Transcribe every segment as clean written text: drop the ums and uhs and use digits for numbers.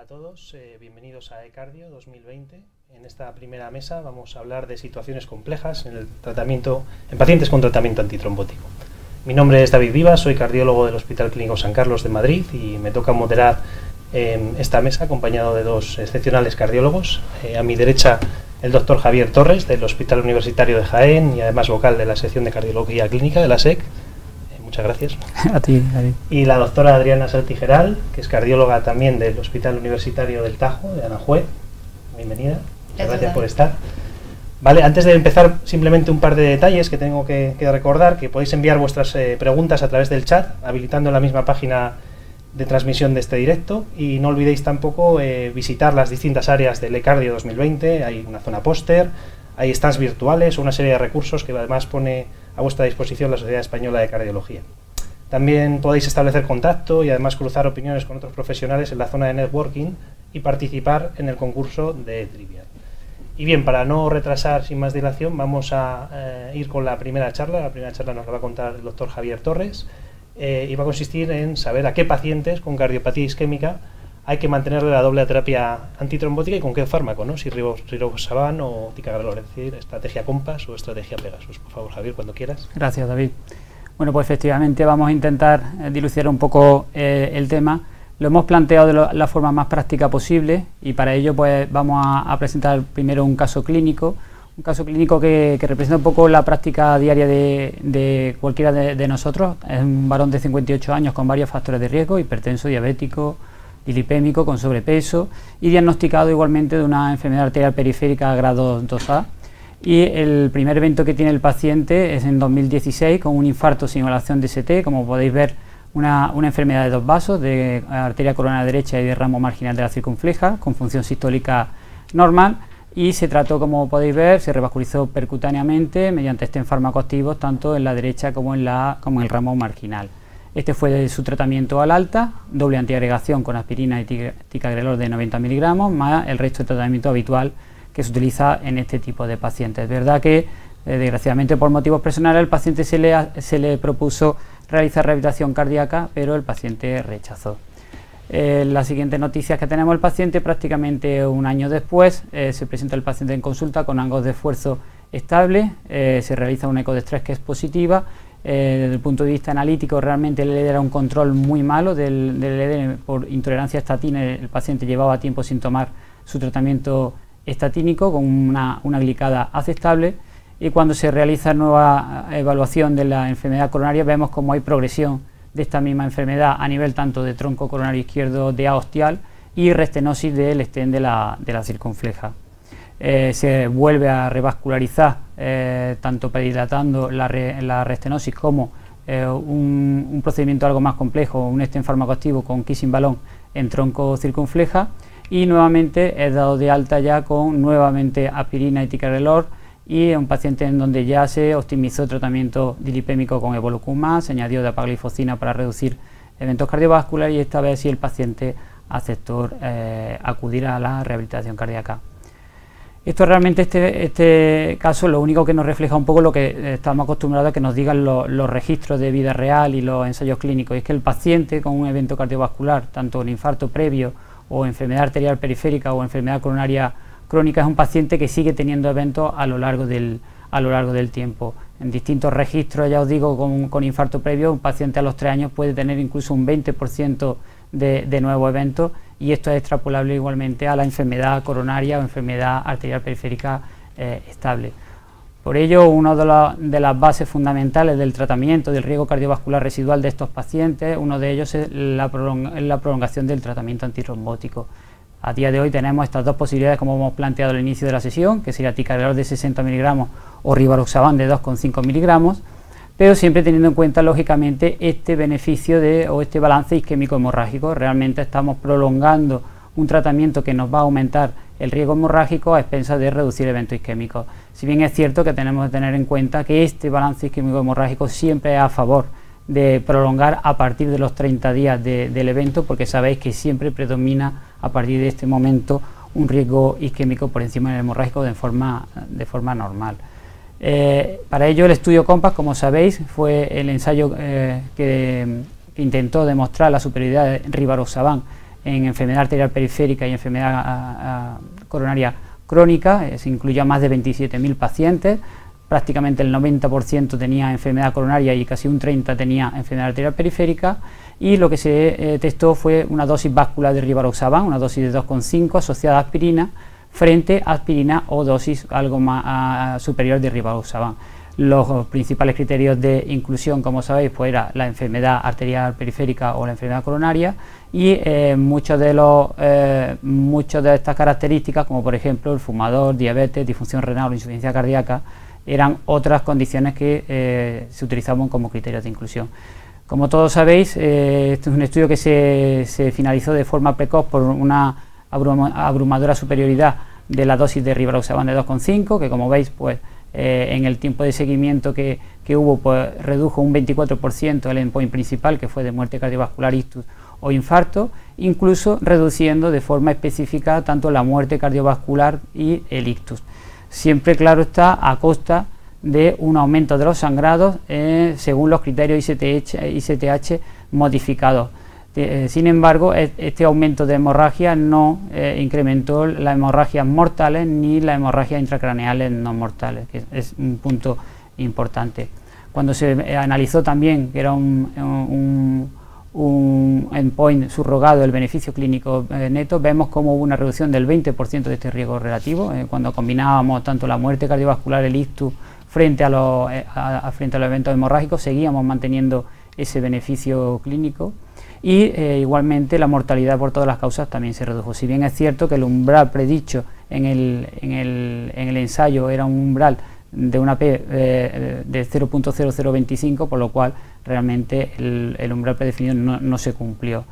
Hola a todos, bienvenidos a eCardio 2020. En esta primera mesa vamos a hablar de situaciones complejas en pacientes con tratamiento antitrombótico. Mi nombre es David Vivas, soy cardiólogo del Hospital Clínico San Carlos de Madrid y me toca moderar esta mesa acompañado de dos excepcionales cardiólogos. A mi derecha el doctor Javier Torres del Hospital Universitario de Jaén y además vocal de la sección de Cardiología Clínica de la SEC. Muchas gracias. A ti, David. Y la doctora Adriana Saltigeral, que es cardióloga también del Hospital Universitario del Tajo, de Aranjuez. Bienvenida. Muchas gracias por estar. Vale, antes de empezar, simplemente un par de detalles que tengo que recordar, que podéis enviar vuestras preguntas a través del chat, habilitando la misma página de transmisión de este directo, y no olvidéis tampoco visitar las distintas áreas del eCardio 2020, hay una zona póster, hay stands virtuales, una serie de recursos que además pone a vuestra disposición la Sociedad Española de Cardiología. También podéis establecer contacto y además cruzar opiniones con otros profesionales en la zona de networking y participar en el concurso de Trivial. Y bien, para no retrasar sin más dilación, vamos a ir con la primera charla. La primera charla nos la va a contar el doctor Javier Torres y va a consistir en saber a qué pacientes con cardiopatía isquémica hay que mantenerle la doble terapia antitrombótica y con qué fármaco, ¿no? Si rivaroxaban o ticagrelor, es decir, estrategia Compass o estrategia Pegasus. Por favor, Javier, cuando quieras. Gracias, David. Bueno, pues efectivamente vamos a intentar dilucidar un poco el tema. Lo hemos planteado de la forma más práctica posible y para ello pues vamos a presentar primero un caso clínico que representa un poco la práctica diaria de cualquiera de nosotros. Es un varón de 58 años con varios factores de riesgo, hipertenso, diabético, dilipémico, con sobrepeso y diagnosticado igualmente de una enfermedad arterial periférica grado 2A. Y el primer evento que tiene el paciente es en 2016 con un infarto sin evaluación de ST, como podéis ver, una enfermedad de dos vasos, de arteria coronaria derecha y de ramo marginal de la circunfleja, con función sistólica normal, y se trató, como podéis ver, se revascularizó percutáneamente mediante estén farmacoactivos tanto en la derecha como en el ramo marginal. Este fue su tratamiento al alta, doble antiagregación con aspirina y ticagrelor de 90 miligramos, más el resto de tratamiento habitual que se utiliza en este tipo de pacientes. Es verdad que, desgraciadamente por motivos personales, al paciente se le propuso realizar rehabilitación cardíaca, pero el paciente rechazó. Las siguientes noticias que tenemos el paciente, prácticamente un año después, se presenta el paciente en consulta con ángulos de esfuerzo estable, se realiza una eco de estrés que es positiva. Desde el punto de vista analítico, realmente el LD era un control muy malo del LD por intolerancia a estatina. El paciente llevaba tiempo sin tomar su tratamiento estatínico con una glicada aceptable, y cuando se realiza nueva evaluación de la enfermedad coronaria vemos como hay progresión de esta misma enfermedad a nivel tanto de tronco coronario izquierdo de A ostial y restenosis del estén de la circunfleja. Se vuelve a revascularizar, tanto peridilatando la restenosis como un procedimiento algo más complejo, un estén farmacoactivo con kissing balón en tronco circunfleja, y nuevamente es dado de alta ya con nuevamente aspirina y ticagrelor, y un paciente en donde ya se optimizó el tratamiento dilipémico con evolucumab, se añadió dapaglifosina para reducir eventos cardiovasculares, y esta vez sí el paciente aceptó acudir a la rehabilitación cardíaca. Esto realmente, este caso, lo único que nos refleja un poco lo que estamos acostumbrados a que nos digan los registros de vida real y los ensayos clínicos, y es que el paciente con un evento cardiovascular, tanto un infarto previo o enfermedad arterial periférica o enfermedad coronaria crónica, es un paciente que sigue teniendo eventos a lo largo del tiempo. En distintos registros, ya os digo, con infarto previo, un paciente a los 3 años puede tener incluso un 20% de nuevos eventos, y esto es extrapolable igualmente a la enfermedad coronaria o enfermedad arterial periférica estable. Por ello, una de las bases fundamentales del tratamiento del riesgo cardiovascular residual de estos pacientes, uno de ellos es la prolongación del tratamiento antitrombótico. A día de hoy tenemos estas dos posibilidades, como hemos planteado al inicio de la sesión, que sería ticagrelor de 60 miligramos o rivaroxaban de 2,5 miligramos, pero siempre teniendo en cuenta, lógicamente, este beneficio o este balance isquémico hemorrágico. Realmente estamos prolongando un tratamiento que nos va a aumentar el riesgo hemorrágico a expensas de reducir eventos isquémicos. Si bien es cierto que tenemos que tener en cuenta que este balance isquémico hemorrágico siempre es a favor de prolongar a partir de los 30 días del evento, porque sabéis que siempre predomina a partir de este momento un riesgo isquémico por encima del hemorrágico de forma normal. Para ello el estudio Compass, como sabéis, fue el ensayo que intentó demostrar la superioridad de rivaroxaban en enfermedad arterial periférica y enfermedad coronaria crónica. Se incluyó a más de 27.000 pacientes, prácticamente el 90% tenía enfermedad coronaria y casi un 30% tenía enfermedad arterial periférica, y lo que se testó fue una dosis báscula de rivaroxaban, una dosis de 2,5 asociada a aspirina, frente a aspirina o dosis algo más superior de rivaroxaban. Los principales criterios de inclusión, como sabéis, pues era la enfermedad arterial periférica o la enfermedad coronaria, y muchas de estas características, como por ejemplo el fumador, diabetes, disfunción renal o insuficiencia cardíaca, eran otras condiciones que se utilizaban como criterios de inclusión. Como todos sabéis, este es un estudio que se finalizó de forma precoz por una abrumadora superioridad de la dosis de rivaroxaban de 2,5, que como veis, pues en el tiempo de seguimiento que hubo, pues redujo un 24% el endpoint principal, que fue de muerte cardiovascular, ictus o infarto, incluso reduciendo de forma específica tanto la muerte cardiovascular y el ictus. Siempre, claro está, a costa de un aumento de los sangrados según los criterios ICTH modificados. Sin embargo, este aumento de hemorragia no incrementó las hemorragias mortales ni las hemorragias intracraneales no mortales, que es un punto importante. Cuando se analizó también, que era un endpoint subrogado, el beneficio clínico neto, vemos como hubo una reducción del 20% de este riesgo relativo, cuando combinábamos tanto la muerte cardiovascular, el ictus, frente a los eventos hemorrágicos, seguíamos manteniendo ese beneficio clínico. Y igualmente la mortalidad por todas las causas también se redujo. Si bien es cierto que el umbral predicho en el ensayo era un umbral de una P de 0.0025, por lo cual realmente el umbral predefinido no se cumplió.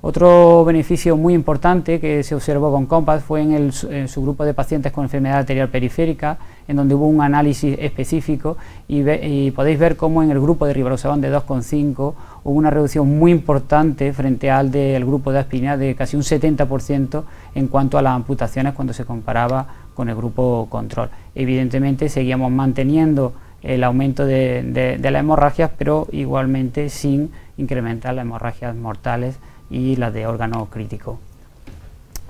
Otro beneficio muy importante que se observó con COMPASS fue en su grupo de pacientes con enfermedad arterial periférica, en donde hubo un análisis específico y podéis ver cómo en el grupo de rivaroxaban de 2,5 hubo una reducción muy importante frente al del grupo de aspirina de casi un 70% en cuanto a las amputaciones cuando se comparaba con el grupo control. Evidentemente seguíamos manteniendo el aumento de las hemorragias, pero igualmente sin incrementar las hemorragias mortales y las de órgano crítico.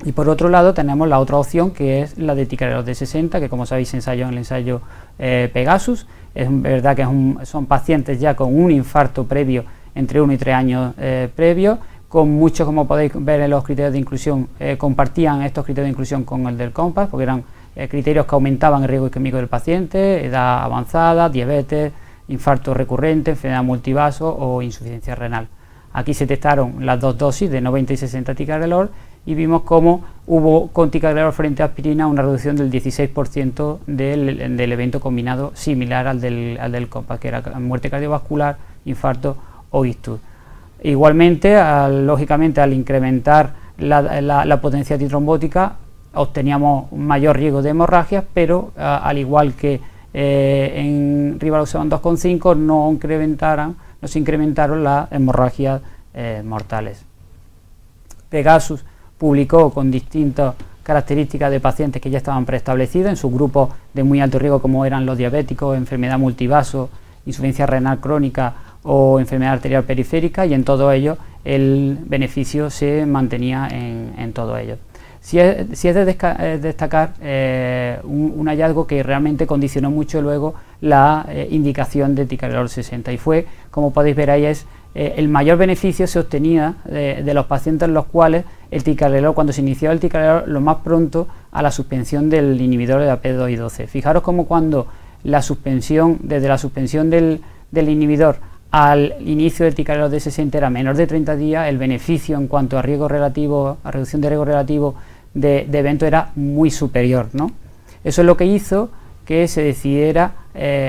Y por otro lado tenemos la otra opción, que es la de ticagrelor de 60, que como sabéis se ensayó en el ensayo Pegasus. Es verdad que son pacientes ya con un infarto previo entre 1 y 3 años previos, con muchos, como podéis ver en los criterios de inclusión, compartían estos criterios de inclusión con el del COMPASS, porque eran criterios que aumentaban el riesgo isquémico del paciente, edad avanzada, diabetes, infarto recurrente, enfermedad multivaso o insuficiencia renal. Aquí se testaron las dos dosis de 90 y 60 ticagrelor y vimos cómo hubo con ticagrelor frente a aspirina una reducción del 16% del evento combinado similar al del COMPASS, que era muerte cardiovascular, infarto o ictus. Igualmente, lógicamente, al incrementar la potencia antitrombótica, obteníamos un mayor riesgo de hemorragias, pero al igual que en rivaroxaban 2,5 no se incrementaron las hemorragias mortales. Pegasus publicó con distintas características de pacientes que ya estaban preestablecidas en sus grupos de muy alto riesgo, como eran los diabéticos, enfermedad multivaso, insuficiencia renal crónica o enfermedad arterial periférica, y en todo ello el beneficio se mantenía en todo ello. Si es de destacar un hallazgo que realmente condicionó mucho luego la indicación de ticagrelor 60, y fue, como podéis ver ahí, el mayor beneficio se obtenía de los pacientes en los cuales el ticagrelor, cuando se inició el ticagrelor, lo más pronto a la suspensión del inhibidor de la P2Y12. Fijaros como cuando desde la suspensión del inhibidor al inicio del ticagrelor de 60 era menor de 30 días, el beneficio en cuanto a riesgo relativo, a reducción de riesgo relativo de evento era muy superior, ¿no? Eso es lo que hizo que se decidiera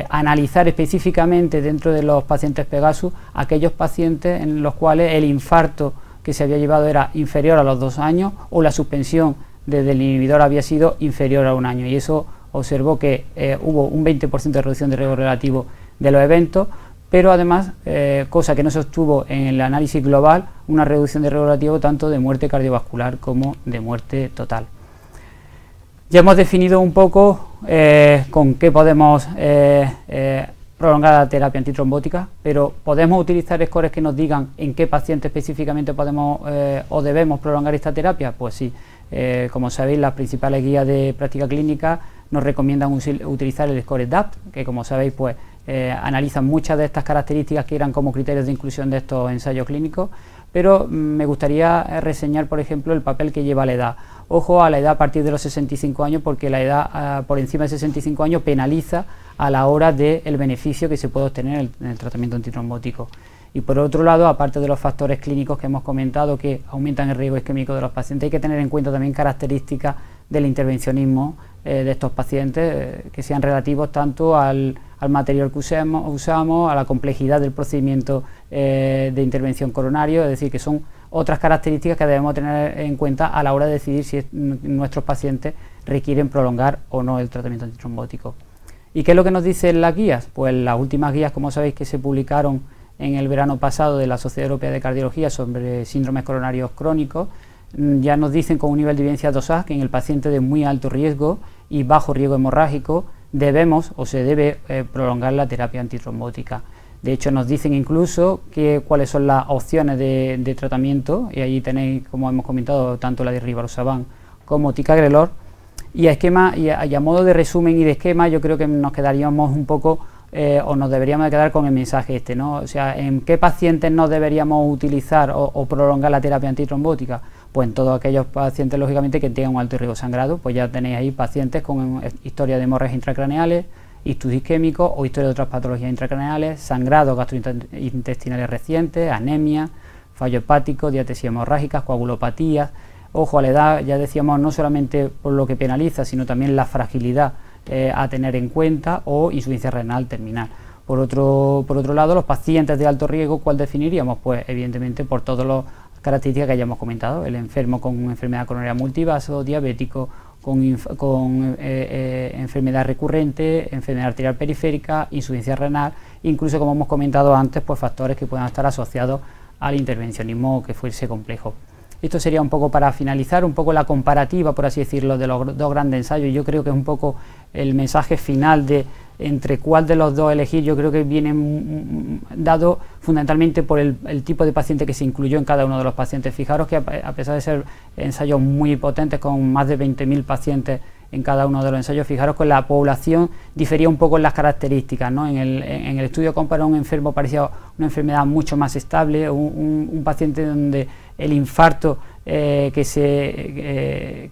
analizar específicamente dentro de los pacientes Pegasus aquellos pacientes en los cuales el infarto que se había llevado era inferior a los 2 años o la suspensión desde el inhibidor había sido inferior a 1 año, y eso observó que hubo un 20% de reducción de riesgo relativo de los eventos, pero además, cosa que no se obtuvo en el análisis global, una reducción de riesgo relativo tanto de muerte cardiovascular como de muerte total. Ya hemos definido un poco con qué podemos prolongar la terapia antitrombótica, pero podemos utilizar scores que nos digan en qué paciente específicamente podemos o debemos prolongar esta terapia. Pues sí, como sabéis, las principales guías de práctica clínica nos recomiendan utilizar el score DAPT, que como sabéis pues analizan muchas de estas características que eran como criterios de inclusión de estos ensayos clínicos, pero me gustaría reseñar, por ejemplo, el papel que lleva la edad. Ojo a la edad a partir de los 65 años, porque la edad por encima de 65 años penaliza a la hora del beneficio que se puede obtener en el tratamiento antitrombótico. Y por otro lado, aparte de los factores clínicos que hemos comentado que aumentan el riesgo isquémico de los pacientes, hay que tener en cuenta también características del intervencionismo de estos pacientes que sean relativos tanto al material que usamos, a la complejidad del procedimiento de intervención coronario, es decir, que son otras características que debemos tener en cuenta a la hora de decidir si nuestros pacientes requieren prolongar o no el tratamiento antitrombótico. ¿Y qué es lo que nos dicen las guías? Pues las últimas guías, como sabéis, que se publicaron en el verano pasado de la Sociedad Europea de Cardiología sobre síndromes coronarios crónicos, ya nos dicen con un nivel de evidencia 2A que en el paciente de muy alto riesgo y bajo riesgo hemorrágico debemos o se debe prolongar la terapia antitrombótica. De hecho, nos dicen incluso cuáles son las opciones de tratamiento, y ahí tenéis, como hemos comentado, tanto la de rivaroxaban como ticagrelor. Y a modo de resumen y de esquema, yo creo que nos quedaríamos un poco, o nos deberíamos de quedar con el mensaje este, ¿no? O sea, ¿en qué pacientes no deberíamos utilizar o prolongar la terapia antitrombótica? Pues en todos aquellos pacientes, lógicamente, que tengan un alto riesgo sangrado, pues ya tenéis ahí pacientes con historia de hemorragias intracraneales, ictus isquémico o historia de otras patologías intracraneales, sangrados gastrointestinales recientes, anemia, fallo hepático, diatesia hemorrágicas, coagulopatías. Ojo a la edad, ya decíamos, no solamente por lo que penaliza, sino también la fragilidad a tener en cuenta, o insuficiencia renal terminal. Por otro lado, los pacientes de alto riesgo, ¿cuál definiríamos? Pues evidentemente por todas las características que hayamos comentado: el enfermo con enfermedad coronaria multivaso, diabético, con enfermedad recurrente, enfermedad arterial periférica, insuficiencia renal, incluso, como hemos comentado antes, pues factores que puedan estar asociados al intervencionismo que fuese complejo. Esto sería un poco para finalizar, un poco la comparativa, por así decirlo, de los dos grandes ensayos. Yo creo que es un poco el mensaje final de entre cuál de los dos elegir. Yo creo que viene dado fundamentalmente por el tipo de paciente que se incluyó en cada uno de los pacientes. Fijaros que a pesar de ser ensayos muy potentes, con más de 20.000 pacientes en cada uno de los ensayos, fijaros que la población difería un poco en las características, ¿no? En el estudio comparado, un enfermo parecía una enfermedad mucho más estable, un paciente donde el infarto que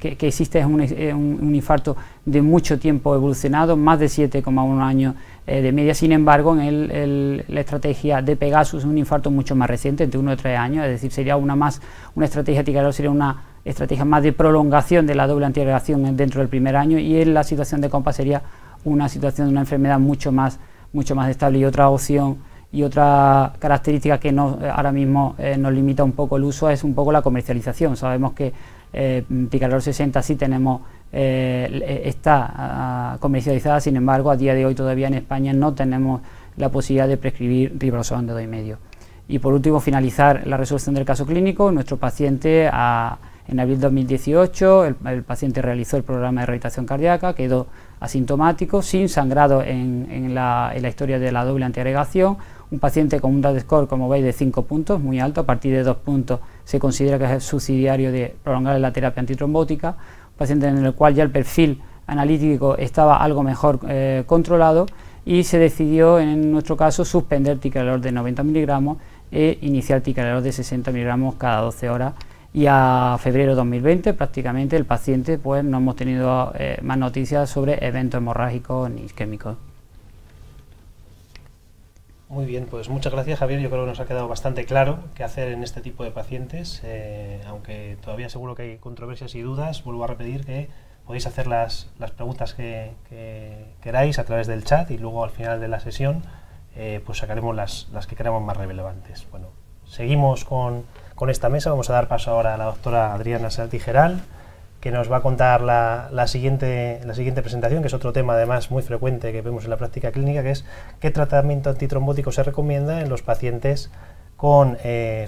existe es un infarto de mucho tiempo evolucionado, más de 7,1 años de media. Sin embargo, en la estrategia de Pegasus es un infarto mucho más reciente, entre 1 y 3 años, es decir, sería una estrategia ticagrelor, sería una estrategia más de prolongación de la doble antiagregación dentro del primer año, y en la situación de Compa sería una situación de una enfermedad mucho más estable. Y otra opción y otra característica que ahora mismo nos limita un poco el uso es un poco la comercialización. Sabemos que ticagrelor 60 sí está comercializada, sin embargo a día de hoy todavía en España no tenemos la posibilidad de prescribir rivaroxaban de 2,5. Y por último, finalizar la resolución del caso clínico. Nuestro paciente en abril de 2018, el paciente realizó el programa de rehabilitación cardíaca, quedó asintomático, sin sangrado en la historia de la doble antiagregación. Un paciente con un DAT score, como veis, de 5 puntos, muy alto. A partir de 2 puntos se considera que es subsidiario de prolongar la terapia antitrombótica. Un paciente en el cual ya el perfil analítico estaba algo mejor controlado, y se decidió, en nuestro caso, suspender ticagrelor de 90 miligramos e iniciar ticagrelor de 60 miligramos cada 12 horas. Y a febrero de 2020 prácticamente el paciente, pues no hemos tenido más noticias sobre eventos hemorrágicos ni isquémicos. Muy bien, pues muchas gracias, Javier. Yo creo que nos ha quedado bastante claro qué hacer en este tipo de pacientes, aunque todavía seguro que hay controversias y dudas. Vuelvo a repetir que podéis hacer las preguntas que queráis a través del chat, y luego al final de la sesión pues sacaremos las que creamos más relevantes. Bueno, seguimos con esta mesa. Vamos a dar paso ahora a la doctora Adriana Saltigeral, que nos va a contar la siguiente presentación, que es otro tema además muy frecuente que vemos en la práctica clínica, que es qué tratamiento antitrombótico se recomienda en los pacientes con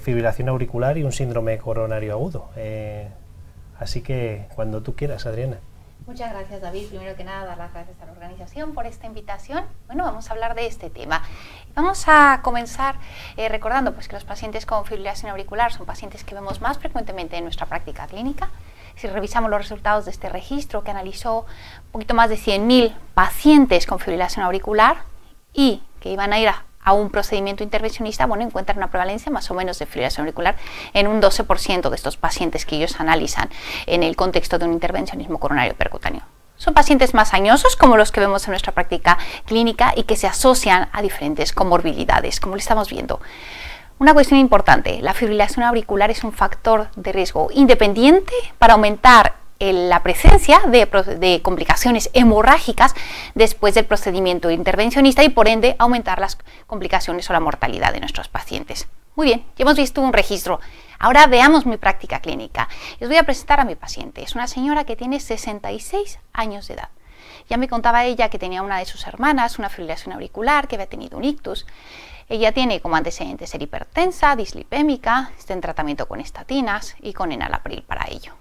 fibrilación auricular y un síndrome coronario agudo. Así que cuando tú quieras, Adriana. Muchas gracias, David. Primero que nada, dar las gracias a la organización por esta invitación. Bueno, vamos a hablar de este tema. Vamos a comenzar recordando pues, que los pacientes con fibrilación auricular son pacientes que vemos más frecuentemente en nuestra práctica clínica. Si revisamos los resultados de este registro que analizó un poquito más de 100.000 pacientes con fibrilación auricular y que iban a ir a un procedimiento intervencionista, bueno, encuentran una prevalencia más o menos de fibrilación auricular en un 12% de estos pacientes que ellos analizan en el contexto de un intervencionismo coronario percutáneo. Son pacientes más añosos, como los que vemos en nuestra práctica clínica, y que se asocian a diferentes comorbilidades, como lo estamos viendo. Una cuestión importante, la fibrilación auricular es un factor de riesgo independiente para aumentar la presencia de complicaciones hemorrágicas después del procedimiento intervencionista y por ende aumentar las complicaciones o la mortalidad de nuestros pacientes. Muy bien, ya hemos visto un registro. Ahora veamos mi práctica clínica. Les voy a presentar a mi paciente. Es una señora que tiene 66 años de edad. Ya me contaba ella que tenía una de sus hermanas, una fibrilación auricular, que había tenido un ictus. Ella tiene como antecedentes ser hipertensa, dislipémica, está en tratamiento con estatinas y con enalapril para ello.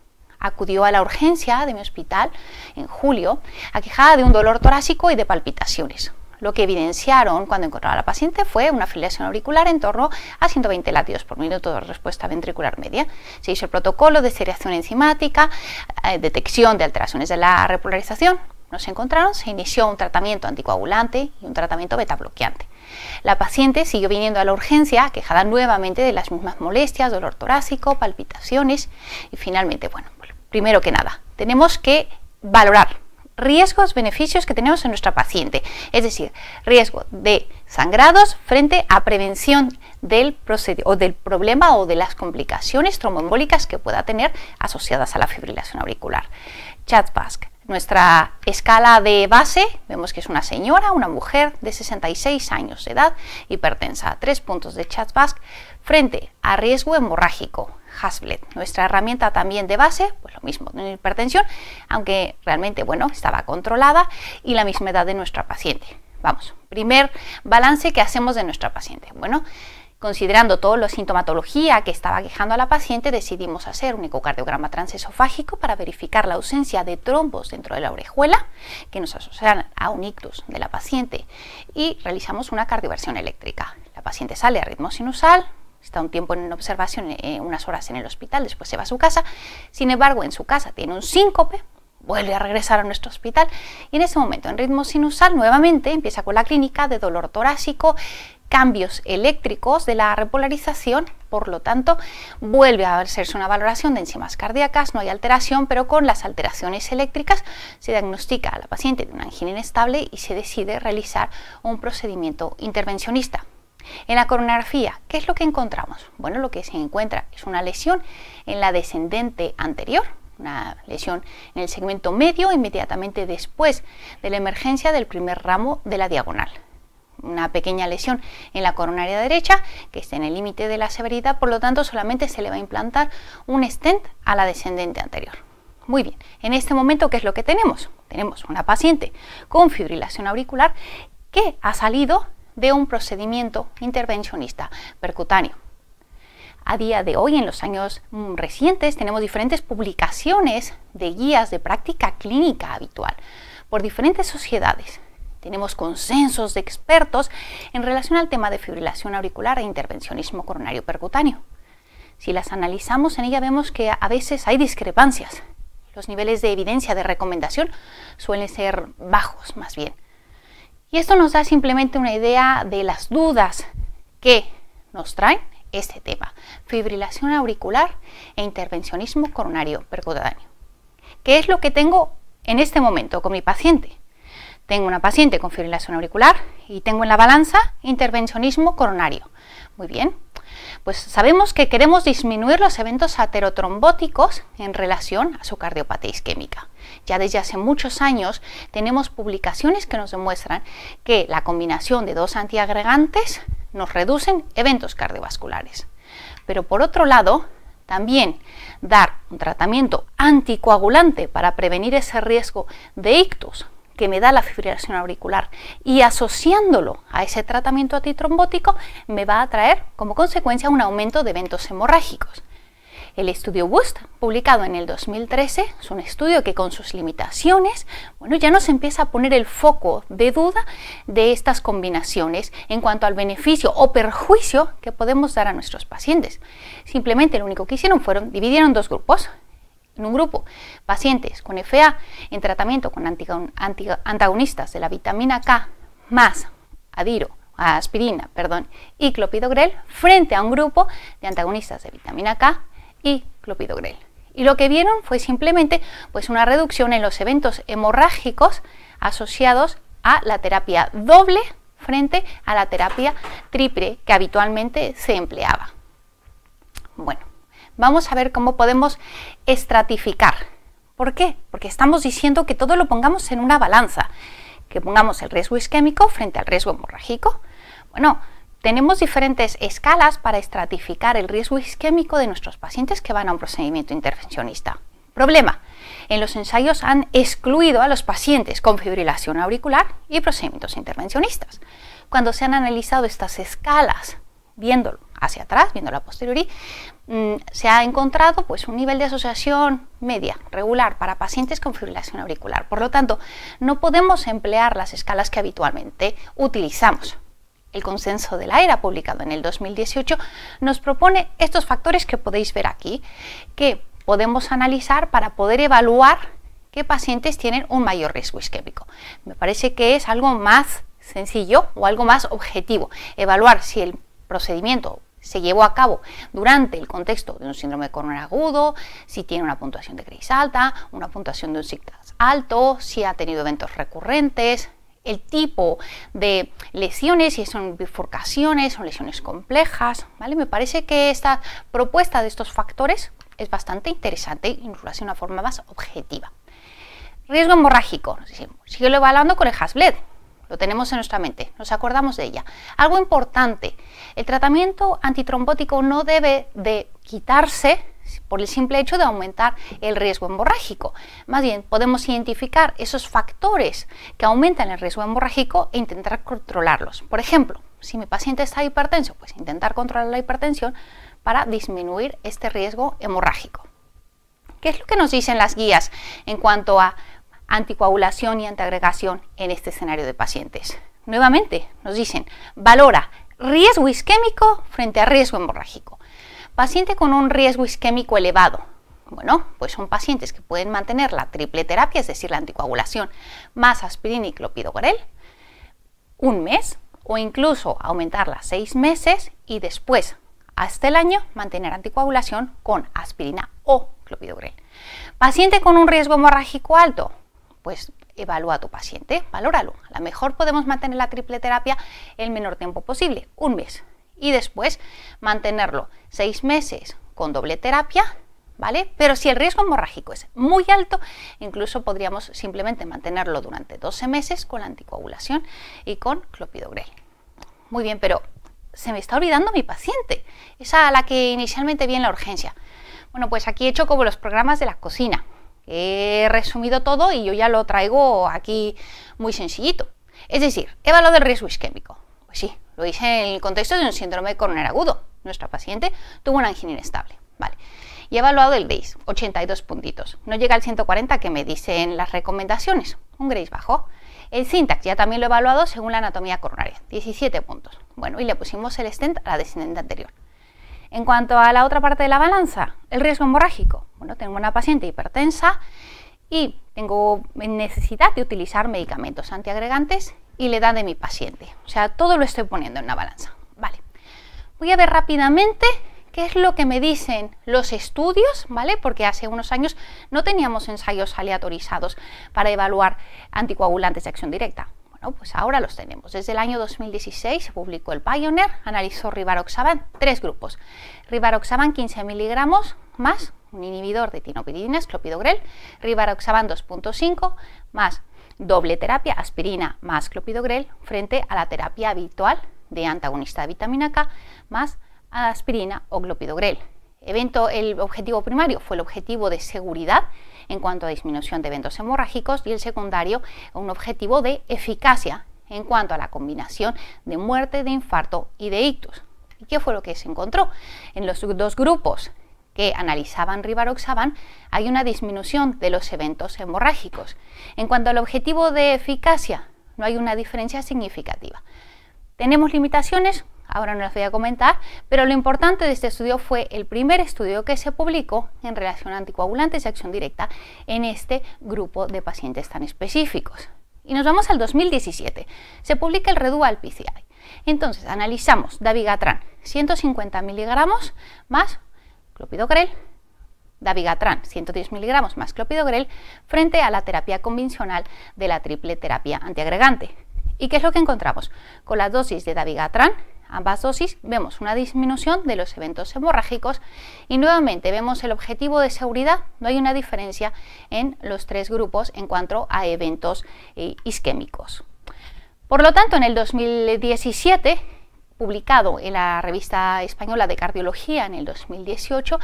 Acudió a la urgencia de mi hospital en julio, aquejada de un dolor torácico y de palpitaciones. Lo que evidenciaron cuando encontraron a la paciente fue una fibrilación auricular en torno a 120 latidos por minuto de respuesta ventricular media. Se hizo el protocolo de seriación enzimática, detección de alteraciones de la repolarización. No se encontraron, se inició un tratamiento anticoagulante y un tratamiento beta bloqueante. La paciente siguió viniendo a la urgencia, aquejada nuevamente de las mismas molestias, dolor torácico, palpitaciones y finalmente, bueno, primero que nada, tenemos que valorar riesgos, beneficios que tenemos en nuestra paciente, es decir, riesgo de sangrados frente a prevención del problema o de las complicaciones tromboembólicas que pueda tener asociadas a la fibrilación auricular. CHA2-VASc. Nuestra escala de base, vemos que es una señora, una mujer de 66 años de edad, hipertensa, 3 puntos de CHA2-VASc frente a riesgo hemorrágico, Hasbled. Nuestra herramienta también de base, pues lo mismo, hipertensión, aunque realmente, bueno, estaba controlada y la misma edad de nuestra paciente. Vamos, primer balance que hacemos de nuestra paciente. Bueno, considerando toda la sintomatología que estaba quejando a la paciente, decidimos hacer un ecocardiograma transesofágico para verificar la ausencia de trombos dentro de la orejuela que nos asocian a un ictus de la paciente y realizamos una cardioversión eléctrica. La paciente sale a ritmo sinusal, está un tiempo en observación, unas horas en el hospital, después se va a su casa. Sin embargo, en su casa tiene un síncope, vuelve a regresar a nuestro hospital y en ese momento en ritmo sinusal nuevamente empieza con la clínica de dolor torácico, cambios eléctricos de la repolarización, por lo tanto vuelve a hacerse una valoración de enzimas cardíacas, no hay alteración, pero con las alteraciones eléctricas se diagnostica a la paciente de una angina inestable y se decide realizar un procedimiento intervencionista. En la coronografía, ¿qué es lo que encontramos? Bueno, lo que se encuentra es una lesión en la descendente anterior, una lesión en el segmento medio inmediatamente después de la emergencia del primer ramo de la diagonal. Una pequeña lesión en la coronaria derecha que está en el límite de la severidad, por lo tanto solamente se le va a implantar un stent a la descendente anterior. Muy bien, en este momento, ¿qué es lo que tenemos? Tenemos una paciente con fibrilación auricular que ha salido de un procedimiento intervencionista percutáneo. A día de hoy, en los años recientes, tenemos diferentes publicaciones de guías de práctica clínica habitual por diferentes sociedades. Tenemos consensos de expertos en relación al tema de fibrilación auricular e intervencionismo coronario percutáneo. Si las analizamos, en ella vemos que a veces hay discrepancias. Los niveles de evidencia de recomendación suelen ser bajos, más bien. Y esto nos da simplemente una idea de las dudas que nos traen este tema, fibrilación auricular e intervencionismo coronario percutáneo. ¿Qué es lo que tengo en este momento con mi paciente? Tengo una paciente con fibrilación auricular y tengo en la balanza intervencionismo coronario. Muy bien, pues sabemos que queremos disminuir los eventos aterotrombóticos en relación a su cardiopatía isquémica. Ya desde hace muchos años tenemos publicaciones que nos demuestran que la combinación de dos antiagregantes nos reducen eventos cardiovasculares. Pero por otro lado, también dar un tratamiento anticoagulante para prevenir ese riesgo de ictus que me da la fibrilación auricular y asociándolo a ese tratamiento antitrombótico me va a traer como consecuencia un aumento de eventos hemorrágicos. El estudio BOOST, publicado en el 2013, es un estudio que con sus limitaciones, bueno, ya nos empieza a poner el foco de duda de estas combinaciones en cuanto al beneficio o perjuicio que podemos dar a nuestros pacientes. Simplemente lo único que hicieron dividieron dos grupos. En un grupo, pacientes con FA en tratamiento con antagonistas de la vitamina K más aspirina y clopidogrel, frente a un grupo de antagonistas de vitamina K y clopidogrel. Y lo que vieron fue simplemente pues, una reducción en los eventos hemorrágicos asociados a la terapia doble frente a la terapia triple que habitualmente se empleaba. Bueno, vamos a ver cómo podemos estratificar. ¿Por qué? Porque estamos diciendo que todo lo pongamos en una balanza, que pongamos el riesgo isquémico frente al riesgo hemorrágico. Bueno, tenemos diferentes escalas para estratificar el riesgo isquémico de nuestros pacientes que van a un procedimiento intervencionista. Problema: en los ensayos han excluido a los pacientes con fibrilación auricular y procedimientos intervencionistas. Cuando se han analizado estas escalas, viéndolo hacia atrás, viéndolo a posteriori, se ha encontrado pues, un nivel de asociación media, regular, para pacientes con fibrilación auricular. Por lo tanto, no podemos emplear las escalas que habitualmente utilizamos. El consenso de la ERA, publicado en el 2018, nos propone estos factores que podéis ver aquí, que podemos analizar para poder evaluar qué pacientes tienen un mayor riesgo isquémico. Me parece que es algo más sencillo o algo más objetivo, evaluar si el procedimiento se llevó a cabo durante el contexto de un síndrome coronario agudo, si tiene una puntuación de Graves alta, una puntuación de un SIGTAS alto, si ha tenido eventos recurrentes, el tipo de lesiones, si son bifurcaciones o lesiones complejas, ¿vale? Me parece que esta propuesta de estos factores es bastante interesante y nos lo hace de una forma más objetiva. Riesgo hemorrágico, sigue evaluando con el Hasbled. Lo tenemos en nuestra mente, nos acordamos de ella. Algo importante, el tratamiento antitrombótico no debe de quitarse por el simple hecho de aumentar el riesgo hemorrágico. Más bien, podemos identificar esos factores que aumentan el riesgo hemorrágico e intentar controlarlos. Por ejemplo, si mi paciente está hipertenso, pues intentar controlar la hipertensión para disminuir este riesgo hemorrágico. ¿Qué es lo que nos dicen las guías en cuanto a anticoagulación y antiagregación en este escenario de pacientes? Nuevamente nos dicen, valora riesgo isquémico frente a riesgo hemorrágico. Paciente con un riesgo isquémico elevado. Bueno, pues son pacientes que pueden mantener la triple terapia, es decir, la anticoagulación más aspirina y clopidogrel, un mes o incluso aumentarla 6 meses y después, hasta el año, mantener anticoagulación con aspirina o clopidogrel. Paciente con un riesgo hemorrágico alto, pues evalúa a tu paciente, valóralo. A lo mejor podemos mantener la triple terapia el menor tiempo posible, un mes, y después mantenerlo 6 meses con doble terapia, ¿vale? Pero si el riesgo hemorrágico es muy alto, incluso podríamos simplemente mantenerlo durante 12 meses con la anticoagulación y con clopidogrel. Muy bien, pero se me está olvidando mi paciente, esa a la que inicialmente vi en la urgencia. Bueno, pues aquí he hecho como los programas de la cocina. He resumido todo y yo ya lo traigo aquí muy sencillito. Es decir, he evaluado el riesgo isquémico. Pues sí, lo hice en el contexto de un síndrome coronario agudo. Nuestra paciente tuvo una angina inestable, ¿vale? Y he evaluado el Graves, 82 puntitos. No llega al 140 que me dicen las recomendaciones, un Graves bajo. El Syntax ya también lo he evaluado según la anatomía coronaria, 17 puntos. Bueno, y le pusimos el stent a la descendente anterior. En cuanto a la otra parte de la balanza, el riesgo hemorrágico. Bueno, tengo una paciente hipertensa y tengo necesidad de utilizar medicamentos antiagregantes y la edad de mi paciente. O sea, todo lo estoy poniendo en una balanza. Vale. Voy a ver rápidamente qué es lo que me dicen los estudios, ¿vale? Porque hace unos años no teníamos ensayos aleatorizados para evaluar anticoagulantes de acción directa. Bueno, pues ahora los tenemos. Desde el año 2016 se publicó el Pioneer, analizó rivaroxaban, 3 grupos. Rivaroxaban 15 miligramos más un inhibidor de tinopiridinas, clopidogrel, rivaroxaban 2.5 más doble terapia, aspirina más clopidogrel, frente a la terapia habitual de antagonista de vitamina K más aspirina o clopidogrel. El objetivo primario fue el objetivo de seguridad en cuanto a disminución de eventos hemorrágicos y el secundario un objetivo de eficacia en cuanto a la combinación de muerte, de infarto y de ictus. ¿Y qué fue lo que se encontró? En los dos grupos que analizaban rivaroxaban, hay una disminución de los eventos hemorrágicos. En cuanto al objetivo de eficacia, no hay una diferencia significativa. Tenemos limitaciones, ahora no las voy a comentar, pero lo importante de este estudio fue el primer estudio que se publicó en relación a anticoagulantes de acción directa en este grupo de pacientes tan específicos. Y nos vamos al 2017, se publica el Redual PCI. Entonces analizamos dabigatran 150 miligramos más clopidogrel, dabigatran 110 miligramos más clopidogrel frente a la terapia convencional de la triple terapia antiagregante. ¿Y qué es lo que encontramos? Con la dosis de dabigatran, ambas dosis, vemos una disminución de los eventos hemorrágicos y nuevamente vemos el objetivo de seguridad. No hay una diferencia en los tres grupos en cuanto a eventos isquémicos. Por lo tanto, en el 2017, publicado en la Revista Española de Cardiología en el 2018,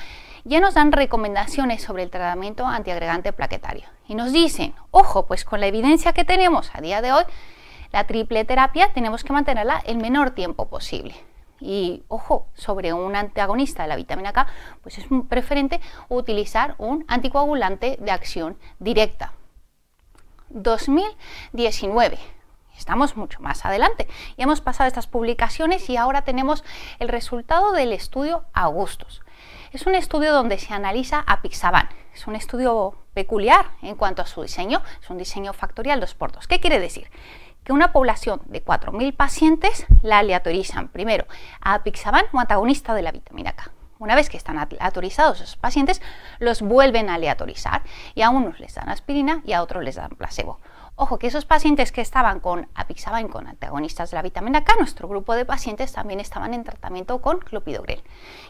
ya nos dan recomendaciones sobre el tratamiento antiagregante plaquetario. Y nos dicen, ojo, pues con la evidencia que tenemos a día de hoy, la triple terapia tenemos que mantenerla el menor tiempo posible. Y ojo, sobre un antagonista de la vitamina K, pues es preferente utilizar un anticoagulante de acción directa. 2019. Estamos mucho más adelante. Ya hemos pasado estas publicaciones y ahora tenemos el resultado del estudio Augustus. Es un estudio donde se analiza apixaban. Es un estudio peculiar en cuanto a su diseño. Es un diseño factorial 2x2. ¿Qué quiere decir? Que una población de 4.000 pacientes la aleatorizan primero a apixaban o antagonista de la vitamina K. Una vez que están aleatorizados esos pacientes, los vuelven a aleatorizar y a unos les dan aspirina y a otros les dan placebo. Ojo, que esos pacientes que estaban con apixaban con antagonistas de la vitamina K, nuestro grupo de pacientes también estaban en tratamiento con clopidogrel.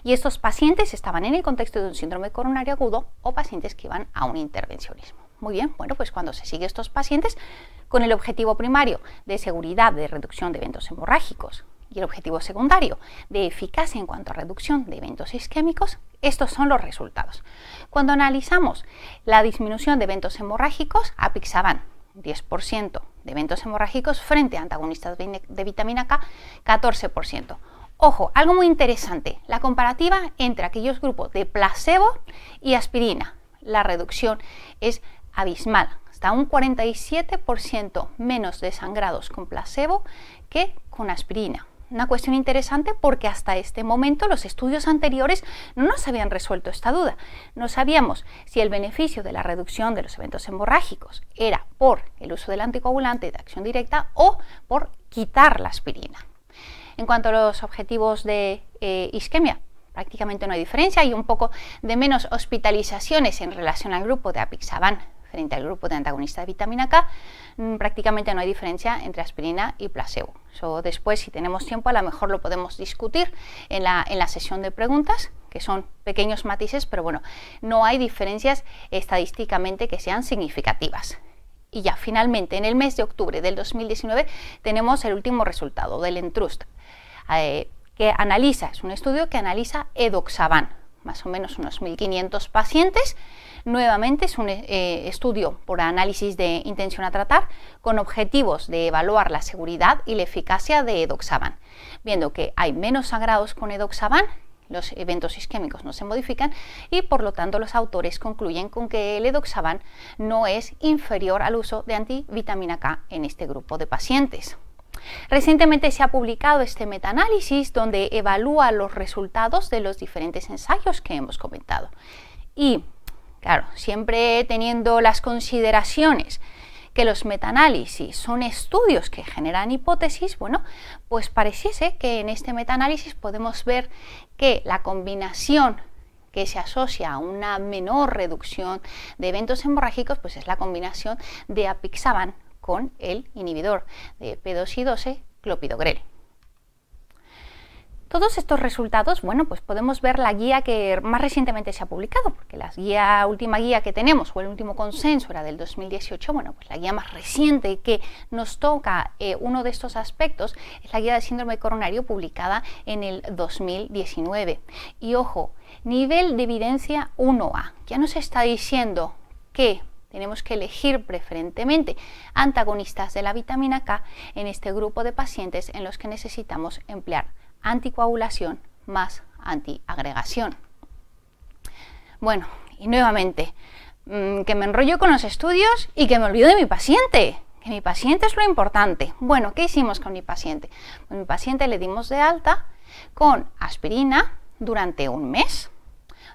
Y estos pacientes estaban en el contexto de un síndrome coronario agudo o pacientes que iban a un intervencionismo. Muy bien, bueno, pues cuando se sigue estos pacientes con el objetivo primario de seguridad de reducción de eventos hemorrágicos y el objetivo secundario de eficacia en cuanto a reducción de eventos isquémicos, estos son los resultados. Cuando analizamos la disminución de eventos hemorrágicos, apixaban 10% de eventos hemorrágicos frente a antagonistas de vitamina K, 14%. Ojo, algo muy interesante, la comparativa entre aquellos grupos de placebo y aspirina. La reducción es abismal, hasta un 47% menos de sangrados con placebo que con aspirina. Una cuestión interesante porque hasta este momento los estudios anteriores no nos habían resuelto esta duda. No sabíamos si el beneficio de la reducción de los eventos hemorrágicos era por el uso del anticoagulante de acción directa o por quitar la aspirina. En cuanto a los objetivos de isquemia, prácticamente no hay diferencia, hay un poco de menos hospitalizaciones en relación al grupo de apixaban frente al grupo de antagonista de vitamina K, prácticamente no hay diferencia entre aspirina y placebo. Eso después, si tenemos tiempo, a lo mejor lo podemos discutir en la sesión de preguntas, que son pequeños matices, pero bueno, no hay diferencias estadísticamente que sean significativas. Y ya finalmente, en el mes de octubre del 2019, tenemos el último resultado del ENTRUST, que analiza, es un estudio que analiza edoxaban, más o menos unos 1.500 pacientes. Nuevamente es un estudio por análisis de intención a tratar con objetivos de evaluar la seguridad y la eficacia de edoxaban. Viendo que hay menos sangrados con edoxaban, los eventos isquémicos no se modifican y por lo tanto los autores concluyen con que el edoxaban no es inferior al uso de antivitamina K en este grupo de pacientes. Recientemente se ha publicado este metaanálisis donde evalúa los resultados de los diferentes ensayos que hemos comentado. Y claro, siempre teniendo las consideraciones que los metaanálisis son estudios que generan hipótesis, bueno, pues pareciese que en este metaanálisis podemos ver que la combinación que se asocia a una menor reducción de eventos hemorrágicos, pues es la combinación de apixaban con el inhibidor de P2Y12, clopidogrel. Todos estos resultados, bueno, pues podemos ver la guía que más recientemente se ha publicado, porque la última guía que tenemos, o el último consenso, era del 2018, bueno, pues la guía más reciente que nos toca uno de estos aspectos es la guía del síndrome coronario publicada en el 2019. Y ojo, nivel de evidencia 1A, ya nos está diciendo que tenemos que elegir preferentemente antagonistas de la vitamina K en este grupo de pacientes en los que necesitamos emplear anticoagulación más antiagregación. Bueno, y nuevamente, que me enrollo con los estudios y que me olvido de mi paciente. Que mi paciente es lo importante. Bueno, ¿qué hicimos con mi paciente? Pues mi paciente le dimos de alta con aspirina durante un mes,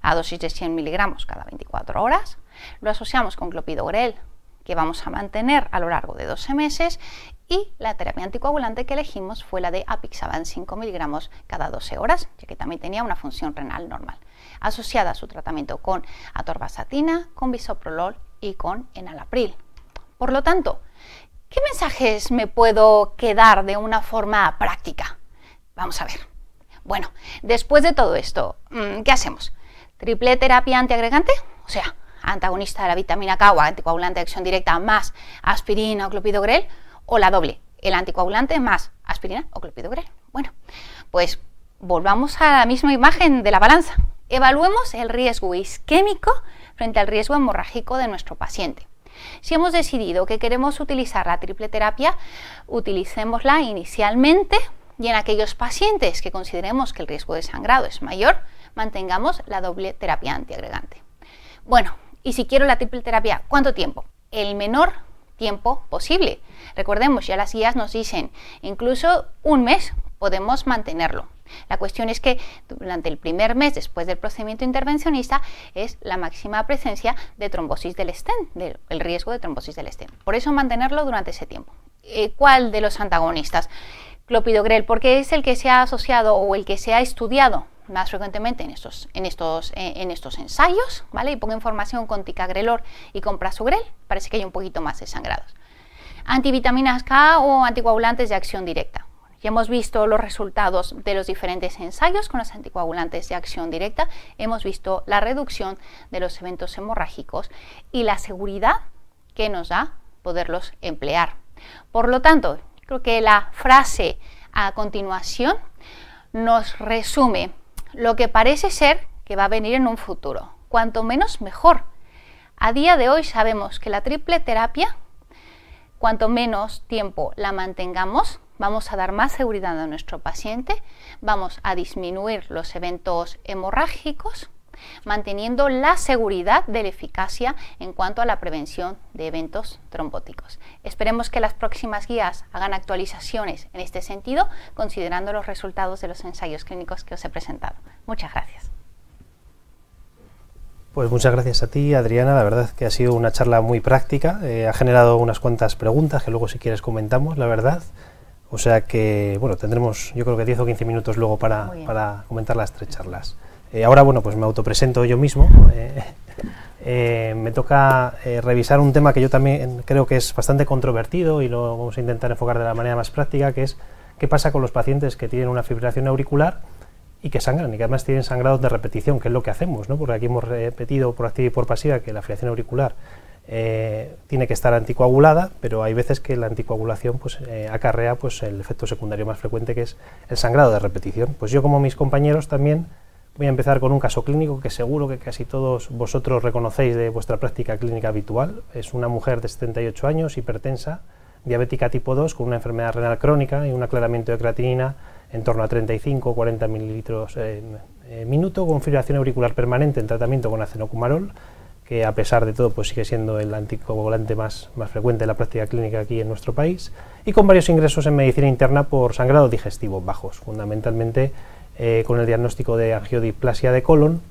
a dosis de 100 miligramos cada 24 horas. Lo asociamos con clopidogrel, que vamos a mantener a lo largo de 12 meses, y la terapia anticoagulante que elegimos fue la de apixaban 5 miligramos cada 12 horas, ya que también tenía una función renal normal, asociada a su tratamiento con atorvastatina, con bisoprolol y con enalapril. Por lo tanto, ¿qué mensajes me puedo quedar de una forma práctica? Vamos a ver. Bueno, después de todo esto, ¿qué hacemos? ¿Triple terapia antiagregante? O sea, antagonista de la vitamina K o anticoagulante de acción directa más aspirina o clopidogrel, o la doble, el anticoagulante más aspirina o clopidogrel. Bueno, pues volvamos a la misma imagen de la balanza. Evaluemos el riesgo isquémico frente al riesgo hemorrágico de nuestro paciente. Si hemos decidido que queremos utilizar la triple terapia, utilicémosla inicialmente, y en aquellos pacientes que consideremos que el riesgo de sangrado es mayor, mantengamos la doble terapia antiagregante. Bueno, y si quiero la triple terapia, ¿cuánto tiempo? El menor tiempo posible. Recordemos, ya las guías nos dicen, incluso un mes podemos mantenerlo. La cuestión es que durante el primer mes después del procedimiento intervencionista es la máxima presencia de trombosis del stent, el riesgo de trombosis del stent. Por eso mantenerlo durante ese tiempo. ¿Cuál de los antagonistas? Clopidogrel, porque es el que se ha asociado o el que se ha estudiado más frecuentemente en estos ensayos, ¿vale? Y pongo información con ticagrelor y con prasugrel, parece que hay un poquito más de sangrados. Antivitaminas K o anticoagulantes de acción directa. Ya hemos visto los resultados de los diferentes ensayos con los anticoagulantes de acción directa, hemos visto la reducción de los eventos hemorrágicos y la seguridad que nos da poderlos emplear. Por lo tanto, creo que la frase a continuación nos resume lo que parece ser que va a venir en un futuro. Cuanto menos, mejor. A día de hoy sabemos que la triple terapia, cuanto menos tiempo la mantengamos, vamos a dar más seguridad a nuestro paciente, vamos a disminuir los eventos hemorrágicos, manteniendo la seguridad de la eficacia en cuanto a la prevención de eventos trombóticos. Esperemos que las próximas guías hagan actualizaciones en este sentido, considerando los resultados de los ensayos clínicos que os he presentado. Muchas gracias. Pues muchas gracias a ti, Adriana. La verdad que ha sido una charla muy práctica, ha generado unas cuantas preguntas que luego si quieres comentamos, la verdad. O sea que, bueno, tendremos yo creo que 10 o 15 minutos luego para comentar las tres charlas. Ahora, bueno, pues me autopresento yo mismo. Me toca revisar un tema que yo también creo que es bastante controvertido y lo vamos a intentar enfocar de la manera más práctica, que es qué pasa con los pacientes que tienen una fibrilación auricular y que sangran, y que además tienen sangrados de repetición, que es lo que hacemos, ¿no? Porque aquí hemos repetido por activa y por pasiva que la fibrilación auricular tiene que estar anticoagulada, pero hay veces que la anticoagulación pues, acarrea pues, el efecto secundario más frecuente, que es el sangrado de repetición. Pues yo, como mis compañeros, también voy a empezar con un caso clínico que seguro que casi todos vosotros reconocéis de vuestra práctica clínica habitual. Es una mujer de 78 años, hipertensa, diabética tipo 2, con una enfermedad renal crónica y un aclaramiento de creatinina en torno a 35 o 40 mililitros minuto, con fibrilación auricular permanente en tratamiento con acenocumarol, que a pesar de todo pues sigue siendo el anticoagulante más frecuente de la práctica clínica aquí en nuestro país, y con varios ingresos en medicina interna por sangrado digestivo bajos, fundamentalmente con el diagnóstico de angiodisplasia de colon,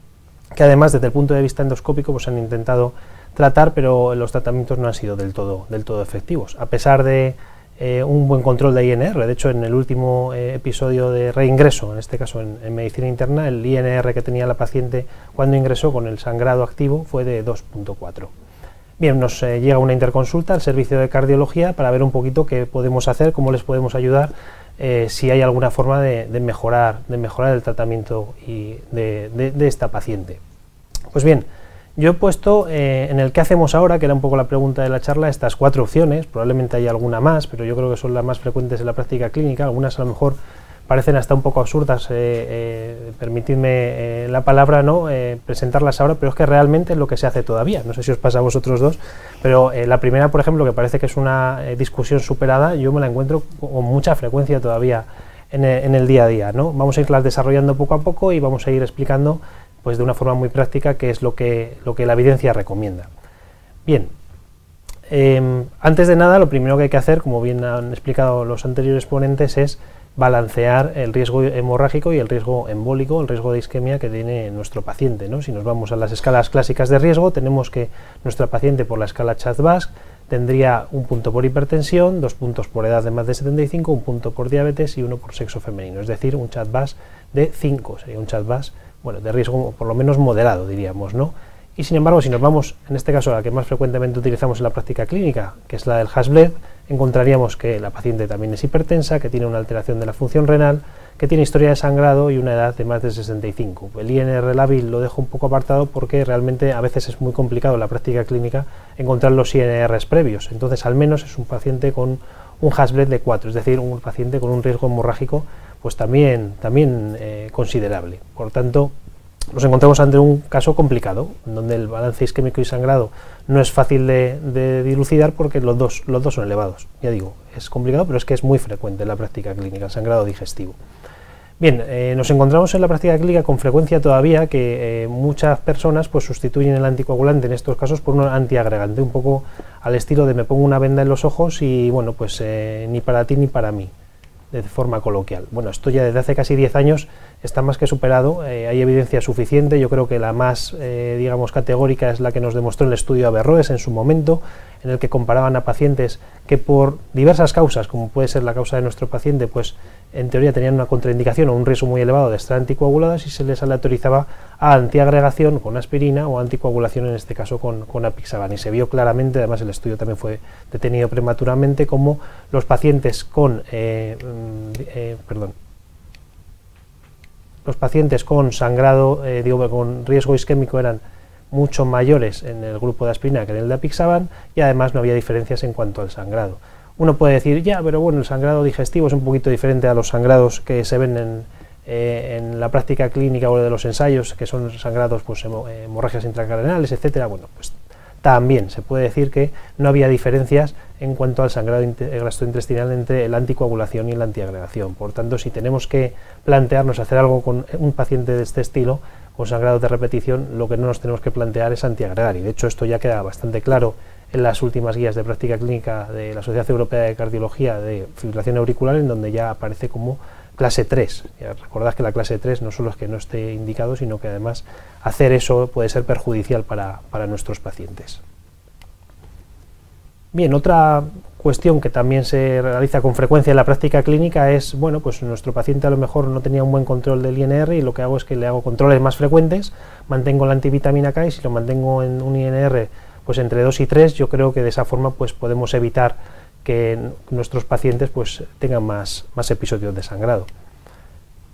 que además desde el punto de vista endoscópico pues han intentado tratar, pero los tratamientos no han sido del todo efectivos, a pesar de un buen control de INR. De hecho, en el último episodio de reingreso, en este caso en medicina interna, el INR que tenía la paciente cuando ingresó con el sangrado activo fue de 2.4. Bien, nos llega una interconsulta al servicio de cardiología para ver un poquito qué podemos hacer, cómo les podemos ayudar, si hay alguna forma de mejorar el tratamiento de esta paciente. Pues bien, yo he puesto en el qué hacemos ahora, que era un poco la pregunta de la charla, estas 4 opciones. Probablemente hay alguna más, pero yo creo que son las más frecuentes en la práctica clínica. Algunas a lo mejor parecen hasta un poco absurdas, permitidme la palabra, ¿no? Presentarlas ahora, pero es que realmente es lo que se hace todavía. No sé si os pasa a vosotros dos, pero la primera, por ejemplo, que parece que es una discusión superada, yo me la encuentro con mucha frecuencia todavía en el día a día, ¿no? Vamos a irlas desarrollando poco a poco y vamos a ir explicando pues de una forma muy práctica, que es lo que la evidencia recomienda. Bien, antes de nada, lo primero que hay que hacer, como bien han explicado los anteriores ponentes, es balancear el riesgo hemorrágico y el riesgo embólico, el riesgo de isquemia que tiene nuestro paciente, ¿no? Si nos vamos a las escalas clásicas de riesgo, tenemos que nuestra paciente, por la escala Chad-Basque, tendría 1 punto por hipertensión, 2 puntos por edad de más de 75, 1 punto por diabetes y 1 por sexo femenino, es decir, un Chad-Basque de 5, sería un Chad-Basque, bueno, de riesgo por lo menos moderado, diríamos, ¿no? Y sin embargo, si nos vamos, en este caso, a la que más frecuentemente utilizamos en la práctica clínica, que es la del Hasbled, encontraríamos que la paciente también es hipertensa, que tiene una alteración de la función renal, que tiene historia de sangrado y una edad de más de 65. El INR lábil lo dejo un poco apartado porque realmente a veces es muy complicado en la práctica clínica encontrar los INRs previos. Entonces, al menos es un paciente con un Hasbled de 4, es decir, un paciente con un riesgo hemorrágico pues también considerable. Por tanto, nos encontramos ante un caso complicado, donde el balance isquémico y sangrado no es fácil de dilucidar porque los dos son elevados. Ya digo, es complicado, pero es que es muy frecuente en la práctica clínica, el sangrado digestivo. Bien, nos encontramos en la práctica clínica con frecuencia todavía que muchas personas pues sustituyen el anticoagulante en estos casos por un antiagregante, un poco al estilo de me pongo una venda en los ojos y bueno, pues ni para ti ni para mí, de forma coloquial. Bueno, esto ya desde hace casi 10 años está más que superado, hay evidencia suficiente. Yo creo que la más, digamos, categórica es la que nos demostró el estudio Averroes en su momento, en el que comparaban a pacientes que por diversas causas, como puede ser la causa de nuestro paciente, pues en teoría tenían una contraindicación o un riesgo muy elevado de estar anticoagulados y se les aleatorizaba a antiagregación con aspirina o anticoagulación, en este caso con apixaban. Y se vio claramente, además el estudio también fue detenido prematuramente, como los pacientes con los pacientes con sangrado, con riesgo isquémico eran mucho mayores en el grupo de aspirina que en el de apixaban, y además no había diferencias en cuanto al sangrado. Uno puede decir, ya, pero bueno, el sangrado digestivo es un poquito diferente a los sangrados que se ven en la práctica clínica o de los ensayos, que son sangrados, pues hemorragias intracraneales, etcétera. Bueno, pues también se puede decir que no había diferencias en cuanto al sangrado gastrointestinal entre la anticoagulación y la antiagregación. Por tanto, si tenemos que plantearnos hacer algo con un paciente de este estilo, con sangrado de repetición, lo que no nos tenemos que plantear es antiagregar, y de hecho esto ya queda bastante claro en las últimas guías de práctica clínica de la Sociedad Europea de Cardiología de fibrilación auricular, en donde ya aparece como clase 3. Ya recordad que la clase 3 no solo es que no esté indicado, sino que además hacer eso puede ser perjudicial para nuestros pacientes. Bien, otra cuestión que también se realiza con frecuencia en la práctica clínica es, bueno, pues nuestro paciente a lo mejor no tenía un buen control del INR y lo que hago es que le hago controles más frecuentes, mantengo la antivitamina K y si lo mantengo en un INR pues entre 2 y 3, yo creo que de esa forma pues podemos evitar que nuestros pacientes pues tengan más episodios de sangrado.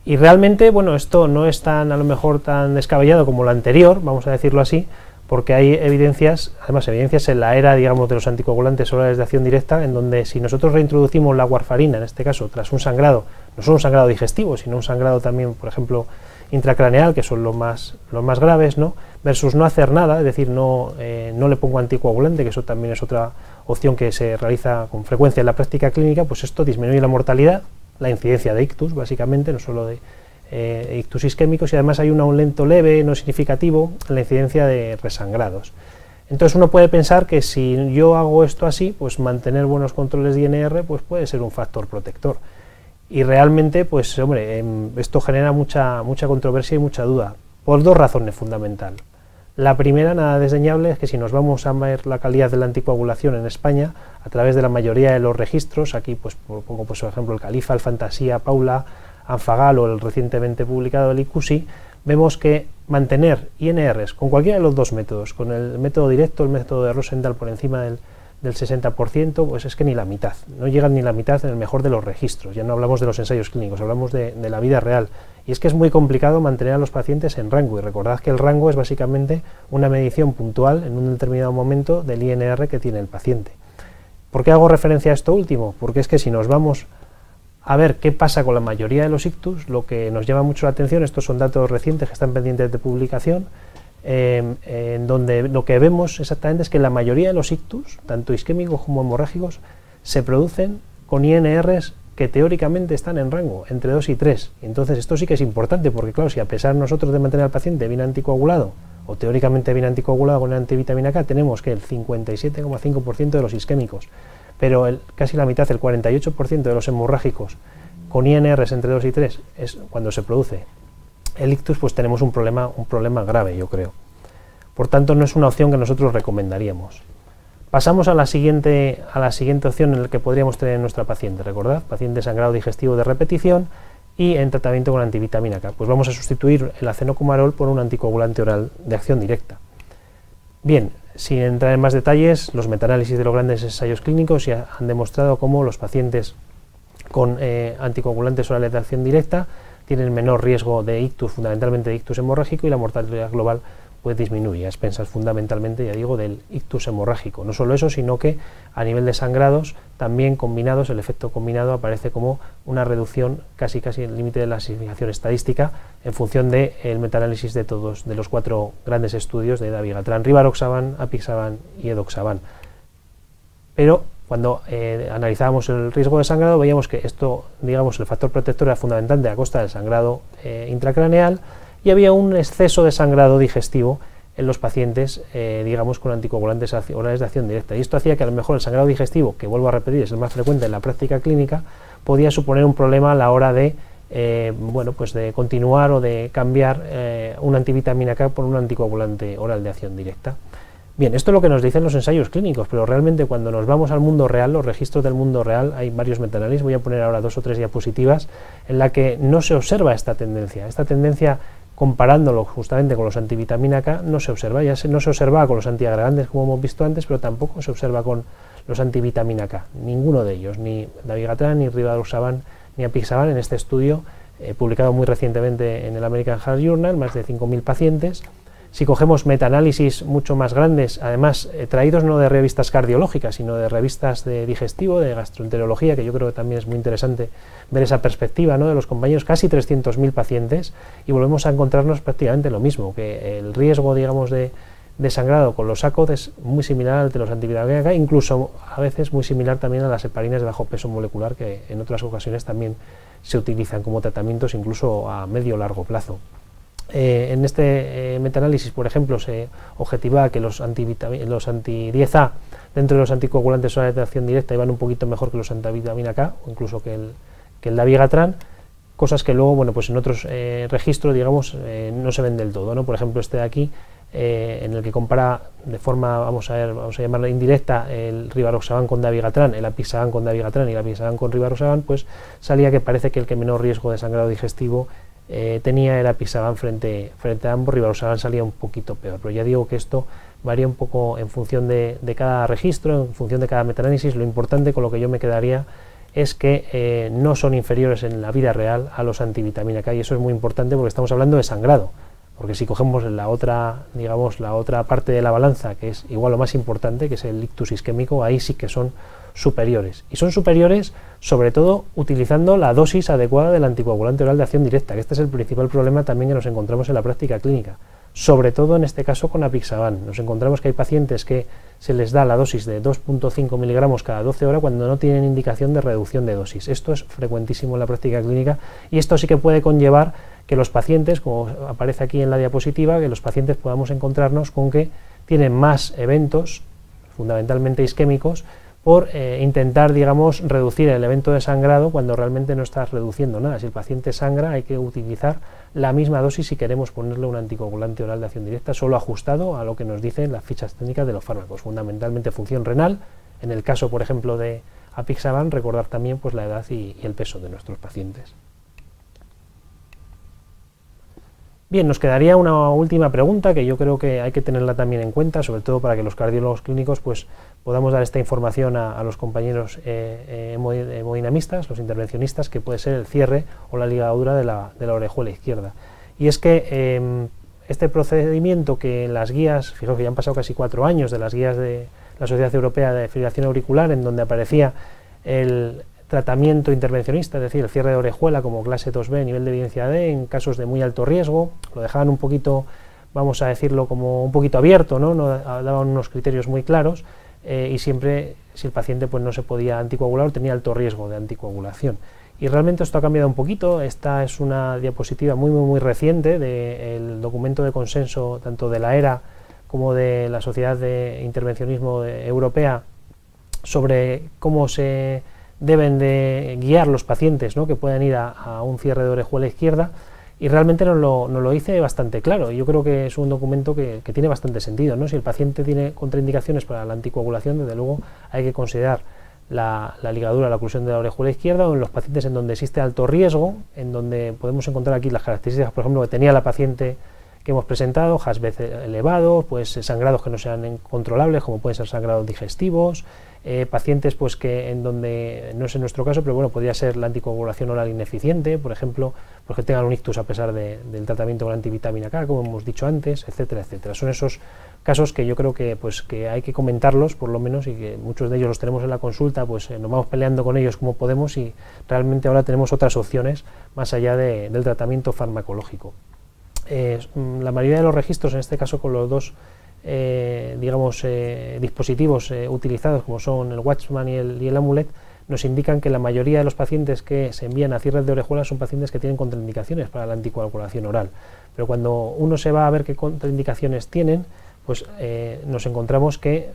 Y realmente, bueno, esto no es a lo mejor tan descabellado como lo anterior, vamos a decirlo así, porque hay evidencias, además evidencias en la era, digamos, de los anticoagulantes orales de acción directa, en donde si nosotros reintroducimos la warfarina, en este caso, tras un sangrado, no solo un sangrado digestivo, sino un sangrado también, por ejemplo, intracraneal, que son los más graves, ¿no?, versus no hacer nada, es decir, no le pongo anticoagulante, que eso también es otra opción que se realiza con frecuencia en la práctica clínica, pues esto disminuye la mortalidad, la incidencia de ictus, básicamente, no solo de ictus isquémicos, y además hay un aumento leve, no significativo, en la incidencia de resangrados. Entonces uno puede pensar que si yo hago esto así, pues mantener buenos controles de INR pues puede ser un factor protector. Y realmente, pues hombre, esto genera mucha controversia y mucha duda, por dos razones fundamentales. La primera, nada desdeñable, es que si nos vamos a ver la calidad de la anticoagulación en España, a través de la mayoría de los registros, aquí pues pongo pues, por ejemplo el Califa, el Fantasía, Paula, Anfagal o el recientemente publicado el ICUSI, vemos que mantener INRs con cualquiera de los dos métodos, con el método directo, el método de Rosendahl por encima del 60%, pues es que ni la mitad, no llegan ni la mitad en el mejor de los registros, ya no hablamos de los ensayos clínicos, hablamos de la vida real, y es que es muy complicado mantener a los pacientes en rango, y recordad que el rango es básicamente una medición puntual en un determinado momento del INR que tiene el paciente. ¿Por qué hago referencia a esto último? Porque es que si nos vamos a ver qué pasa con la mayoría de los ictus, lo que nos llama mucho la atención, estos son datos recientes que están pendientes de publicación, en donde lo que vemos exactamente es que la mayoría de los ictus, tanto isquémicos como hemorrágicos, se producen con INRs que teóricamente están en rango entre 2 y 3. Entonces esto sí que es importante, porque claro, si a pesar nosotros de mantener al paciente bien anticoagulado, o teóricamente bien anticoagulado con antivitamina K, tenemos que el 57,5% de los isquémicos, pero casi la mitad, el 48% de los hemorrágicos con INRs entre 2 y 3 es cuando se produce el ictus, pues tenemos un problema grave, yo creo. Por tanto, no es una opción que nosotros recomendaríamos. Pasamos a la siguiente opción en la que podríamos tener en nuestra paciente. Recordad, paciente sangrado digestivo de repetición y en tratamiento con antivitamina K. Pues vamos a sustituir el acenocumarol por un anticoagulante oral de acción directa. Bien, sin entrar en más detalles, los metaanálisis de los grandes ensayos clínicos ya han demostrado cómo los pacientes con anticoagulantes orales de acción directa tienen menor riesgo de ictus, fundamentalmente de ictus hemorrágico, y la mortalidad global pues disminuye, a expensas fundamentalmente, ya digo, del ictus hemorrágico. No solo eso, sino que a nivel de sangrados, también combinados, el efecto combinado aparece como una reducción casi en el límite de la significación estadística en función del metaanálisis de los 4 grandes estudios de dabigatran, rivaroxaban, apixaban y edoxaban. Pero cuando analizábamos el riesgo de sangrado, veíamos que esto, digamos, el factor protector era fundamental a costa del sangrado intracraneal, y había un exceso de sangrado digestivo en los pacientes, digamos, con anticoagulantes orales de acción directa. Y esto hacía que a lo mejor el sangrado digestivo, que vuelvo a repetir, es el más frecuente en la práctica clínica, podía suponer un problema a la hora de, bueno, pues de continuar o de cambiar una antivitamina K por un anticoagulante oral de acción directa. Bien, esto es lo que nos dicen los ensayos clínicos, pero realmente cuando nos vamos al mundo real, los registros del mundo real, hay varios metaanálisis, voy a poner ahora 2 o 3 diapositivas, en la que no se observa esta tendencia. Esta tendencia, comparándolo justamente con los antivitamina K, no se observa. No se observa con los antiagregantes, como hemos visto antes, pero tampoco se observa con los antivitamina K. Ninguno de ellos, ni dabigatran, ni rivaroxaban, ni apixaban, en este estudio publicado muy recientemente en el American Heart Journal, más de 5.000 pacientes. Si cogemos metaanálisis mucho más grandes, además traídos no de revistas cardiológicas, sino de revistas de digestivo, de gastroenterología, que yo creo que también es muy interesante ver esa perspectiva, ¿no?, de los compañeros, casi 300.000 pacientes, y volvemos a encontrarnos prácticamente lo mismo, que el riesgo, digamos, de sangrado con los ACOT es muy similar al de los antivitamina K, incluso a veces muy similar también a las heparinas de bajo peso molecular, que en otras ocasiones también se utilizan como tratamientos incluso a medio o largo plazo. En este metaanálisis, por ejemplo, se objetivaba que los anti-10A dentro de los anticoagulantes orales de acción directa iban un poquito mejor que los antivitamina K, o incluso que el dabigatran, cosas que luego, bueno, pues en otros registros, digamos, no se ven del todo, ¿no? Por ejemplo, este de aquí, en el que compara de forma, vamos a llamarla indirecta, el rivaroxaban con dabigatran, el apixaban con dabigatran y el apixaban con rivaroxaban, pues salía que parece que el que menor riesgo de sangrado digestivo tenía el apixaban frente a ambos. Rivaroxaban salía un poquito peor, pero ya digo que esto varía un poco en función de cada registro, en función de cada metaanálisis. Lo importante, con lo que yo me quedaría, es que no son inferiores en la vida real a los antivitamina K, y eso es muy importante porque estamos hablando de sangrado, porque si cogemos la otra, digamos, la otra parte de la balanza, que es igual o más importante, que es el ictus isquémico, ahí sí que son superiores, y son superiores sobre todo utilizando la dosis adecuada del anticoagulante oral de acción directa, que este es el principal problema también que nos encontramos en la práctica clínica, sobre todo en este caso con apixaban. Nos encontramos que hay pacientes que se les da la dosis de 2,5 miligramos cada 12 horas cuando no tienen indicación de reducción de dosis. Esto es frecuentísimo en la práctica clínica, y esto sí que puede conllevar que los pacientes, como aparece aquí en la diapositiva, que los pacientes podamos encontrarnos con que tienen más eventos, fundamentalmente isquémicos, por intentar, digamos, reducir el evento de sangrado cuando realmente no estás reduciendo nada. Si el paciente sangra, hay que utilizar la misma dosis si queremos ponerle un anticoagulante oral de acción directa, solo ajustado a lo que nos dicen las fichas técnicas de los fármacos, fundamentalmente función renal. En el caso, por ejemplo, de apixaban, recordar también pues la edad y el peso de nuestros pacientes. Bien, nos quedaría una última pregunta que yo creo que hay que tenerla también en cuenta, sobre todo para que los cardiólogos clínicos pues podamos dar esta información a los compañeros hemodinamistas, los intervencionistas, que puede ser el cierre o la ligadura de la orejuela izquierda. Y es que este procedimiento, que en las guías, fijaos que ya han pasado casi 4 años de las guías de la Sociedad Europea de Fibrilación Auricular, en donde aparecía el tratamiento intervencionista, es decir, el cierre de orejuela como clase 2B, nivel de evidencia D, en casos de muy alto riesgo, lo dejaban un poquito, vamos a decirlo, como un poquito abierto, ¿no? No daban unos criterios muy claros, y siempre si el paciente pues, no se podía anticoagular o tenía alto riesgo de anticoagulación. Y realmente esto ha cambiado un poquito. Esta es una diapositiva muy reciente del documento de consenso tanto de la ERA como de la Sociedad de Intervencionismo Europea sobre cómo se deben de guiar los pacientes, ¿no?, que puedan ir a un cierre de orejuela izquierda, y realmente nos lo dice bastante claro. Yo creo que es un documento que tiene bastante sentido, ¿no? Si el paciente tiene contraindicaciones para la anticoagulación, desde luego hay que considerar la ligadura, la oclusión de la orejuela izquierda, o en los pacientes en donde existe alto riesgo, en donde podemos encontrar aquí las características, por ejemplo, que tenía la paciente que hemos presentado, HbF elevados, pues sangrados que no sean controlables, como pueden ser sangrados digestivos, pacientes pues que en donde, no es en nuestro caso, pero bueno, podría ser la anticoagulación oral ineficiente, por ejemplo, pues que tengan un ictus a pesar del tratamiento con antivitamina K, como hemos dicho antes, etcétera, etcétera. Son esos casos que yo creo que, pues, que hay que comentarlos, por lo menos, y que muchos de ellos los tenemos en la consulta, pues nos vamos peleando con ellos como podemos, y realmente ahora tenemos otras opciones más allá del tratamiento farmacológico. La mayoría de los registros, en este caso con los dos dispositivos utilizados, como son el Watchman y el Amulet, nos indican que la mayoría de los pacientes que se envían a cierres de orejuela son pacientes que tienen contraindicaciones para la anticoagulación oral. Pero cuando uno se va a ver qué contraindicaciones tienen, pues nos encontramos que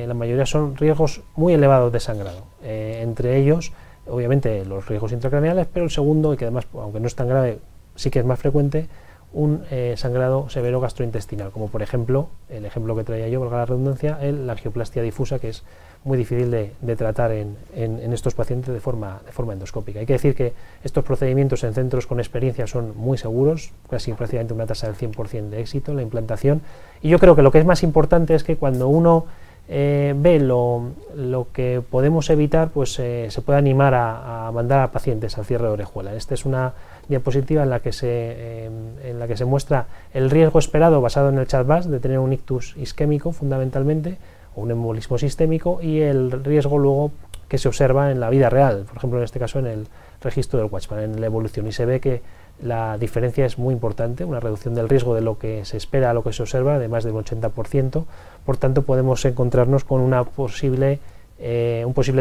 la mayoría son riesgos muy elevados de sangrado. Entre ellos, obviamente, los riesgos intracraneales, pero el segundo, y que además, aunque no es tan grave, sí que es más frecuente, un sangrado severo gastrointestinal, como por ejemplo, el ejemplo que traía yo, valga la redundancia, la angioplastia difusa, que es muy difícil de tratar en estos pacientes de forma endoscópica. Hay que decir que estos procedimientos en centros con experiencia son muy seguros, casi prácticamente una tasa del 100% de éxito en la implantación, y yo creo que lo que es más importante es que cuando uno ve lo que podemos evitar, pues se puede animar a mandar a pacientes al cierre de orejuela. Esta es una diapositiva en la que se muestra el riesgo esperado basado en el CHA2-VASc de tener un ictus isquémico fundamentalmente, o un embolismo sistémico, y el riesgo luego que se observa en la vida real, por ejemplo en este caso en el registro del Watchman, en la evolución, y se ve que la diferencia es muy importante, una reducción del riesgo de lo que se espera a lo que se observa de más del 80%, por tanto podemos encontrarnos con un posible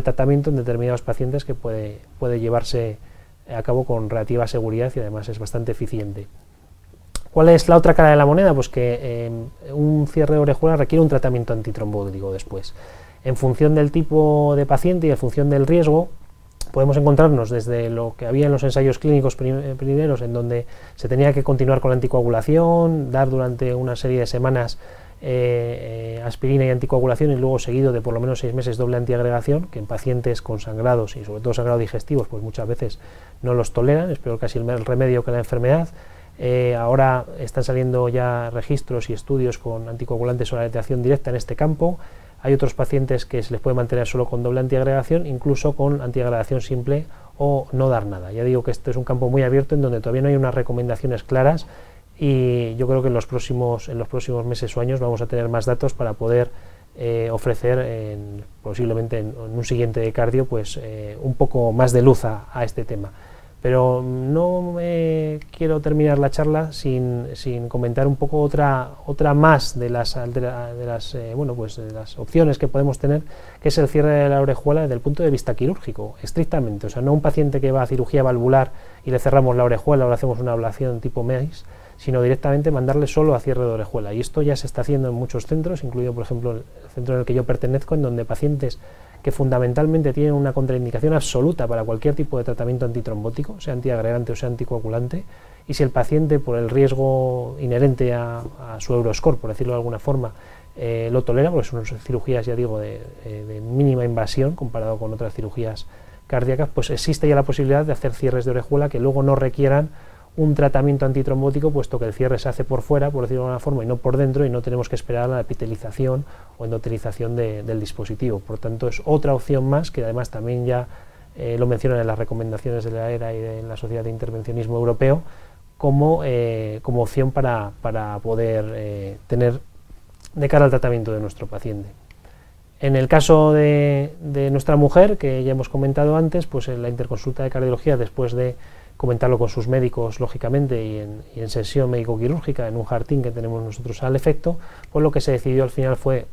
tratamiento en determinados pacientes que puede llevarse a cabo con relativa seguridad y además es bastante eficiente. ¿Cuál es la otra cara de la moneda? Pues que un cierre de orejuela requiere un tratamiento antitrombótico después. En función del tipo de paciente y en función del riesgo, podemos encontrarnos desde lo que había en los ensayos clínicos primeros, en donde se tenía que continuar con la anticoagulación, dar durante una serie de semanas aspirina y anticoagulación, y luego seguido de por lo menos 6 meses doble antiagregación, que en pacientes con sangrados y sobre todo sangrados digestivos pues muchas veces no los toleran, es peor casi el remedio que la enfermedad. Ahora están saliendo ya registros y estudios con anticoagulantes orales de acción directa en este campo. Hay otros pacientes que se les puede mantener solo con doble antiagregación, incluso con antiagregación simple o no dar nada. Ya digo que este es un campo muy abierto en donde todavía no hay unas recomendaciones claras, y yo creo que en los próximos meses o años vamos a tener más datos para poder ofrecer posiblemente en un siguiente cardio pues un poco más de luz a este tema. Pero no quiero terminar la charla sin comentar un poco otra más de las opciones que podemos tener, que es el cierre de la orejuela desde el punto de vista quirúrgico, estrictamente. O sea, no un paciente que va a cirugía valvular y le cerramos la orejuela o le hacemos una ablación tipo MEIS, sino directamente mandarle solo a cierre de orejuela. Y esto ya se está haciendo en muchos centros, incluido por ejemplo el centro en el que yo pertenezco, en donde pacientes que fundamentalmente tienen una contraindicación absoluta para cualquier tipo de tratamiento antitrombótico, sea antiagregante o sea anticoagulante, y si el paciente, por el riesgo inherente a su Euroscore, por decirlo de alguna forma, lo tolera, porque son cirugías, ya digo, de mínima invasión comparado con otras cirugías cardíacas, pues existe ya la posibilidad de hacer cierres de orejuela que luego no requieran un tratamiento antitrombótico, puesto que el cierre se hace por fuera, por decirlo de alguna forma, y no por dentro, y no tenemos que esperar a la epitelización o endotelización del dispositivo. Por tanto, es otra opción más, que además también ya lo mencionan en las recomendaciones de la ERA y de la Sociedad de Intervencionismo Europeo, como opción para poder tener de cara al tratamiento de nuestro paciente. En el caso de nuestra mujer, que ya hemos comentado antes, pues en la interconsulta de cardiología, después de comentarlo con sus médicos, lógicamente, y en sesión médico-quirúrgica, en un jartín que tenemos nosotros al efecto, pues lo que se decidió al final fue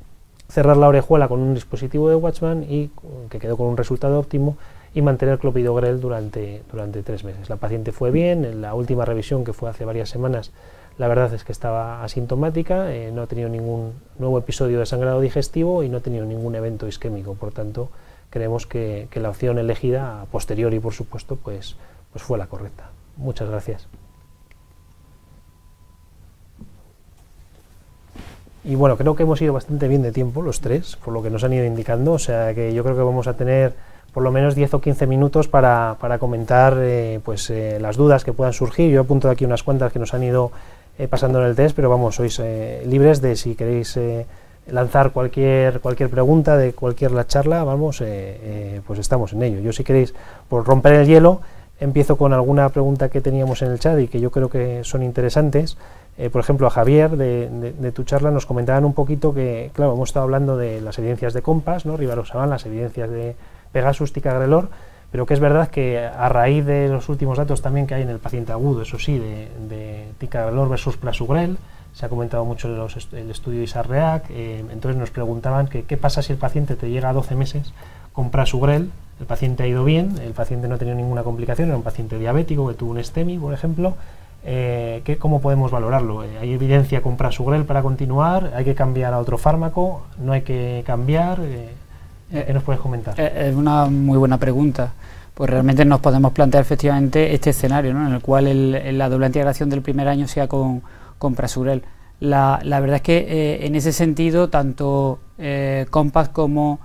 cerrar la orejuela con un dispositivo de Watchman y que quedó con un resultado óptimo, y mantener clopidogrel durante 3 meses. La paciente fue bien, en la última revisión, que fue hace varias semanas, la verdad es que estaba asintomática, no ha tenido ningún nuevo episodio de sangrado digestivo y no ha tenido ningún evento isquémico. Por tanto, creemos que la opción elegida, a posteriori por supuesto, pues fue la correcta. Muchas gracias. Y bueno, creo que hemos ido bastante bien de tiempo los tres, por lo que nos han ido indicando, o sea que yo creo que vamos a tener por lo menos 10 o 15 minutos para comentar las dudas que puedan surgir. Yo he apuntado aquí unas cuantas que nos han ido pasando en el test, pero vamos, sois libres de, si queréis lanzar cualquier pregunta de cualquier charla, vamos, pues estamos en ello. Yo, si queréis, por romper el hielo, empiezo con alguna pregunta que teníamos en el chat y que yo creo que son interesantes. Por ejemplo, a Javier, de tu charla, nos comentaban un poquito que, claro, hemos estado hablando de las evidencias de COMPASS, ¿no? Rivaroxaban, las evidencias de Pegasus, ticagrelor, pero que es verdad que a raíz de los últimos datos también que hay en el paciente agudo, eso sí, de ticagrelor versus prasugrel, se ha comentado mucho el estudio ISAR-REAC, entonces nos preguntaban que qué pasa si el paciente te llega a 12 meses con prasugrel, el paciente ha ido bien, el paciente no ha tenido ninguna complicación, era un paciente diabético que tuvo un STEMI, por ejemplo, ¿cómo podemos valorarlo? ¿Hay evidencia con prasugrel para continuar? ¿Hay que cambiar a otro fármaco? ¿No hay que cambiar? ¿Qué nos puedes comentar? Es una muy buena pregunta. Pues realmente nos podemos plantear efectivamente este escenario, ¿no?, en el cual la doble antiagregación del primer año sea con prasugrel. La verdad es que en ese sentido, tanto COMPASS como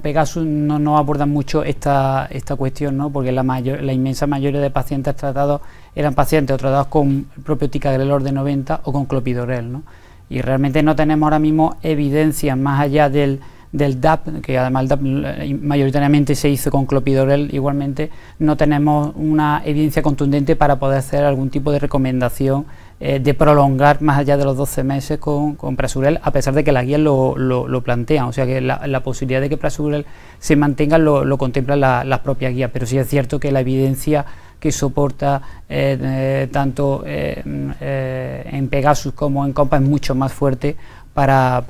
Pegasus no abordan mucho esta cuestión, ¿no?, porque la inmensa mayoría de pacientes tratados eran pacientes o tratados con el propio ticagrelor de 90 o con clopidogrel, ¿no? Y realmente no tenemos ahora mismo evidencia más allá del DAP, que además el DAP mayoritariamente se hizo con clopidogrel, igualmente no tenemos una evidencia contundente para poder hacer algún tipo de recomendación de prolongar más allá de los 12 meses con prasugrel, a pesar de que las guías lo plantean, o sea que la posibilidad de que prasugrel se mantenga lo contemplan las propias guías, pero sí es cierto que la evidencia que soporta tanto en Pegasus como en COMPASS es mucho más fuerte para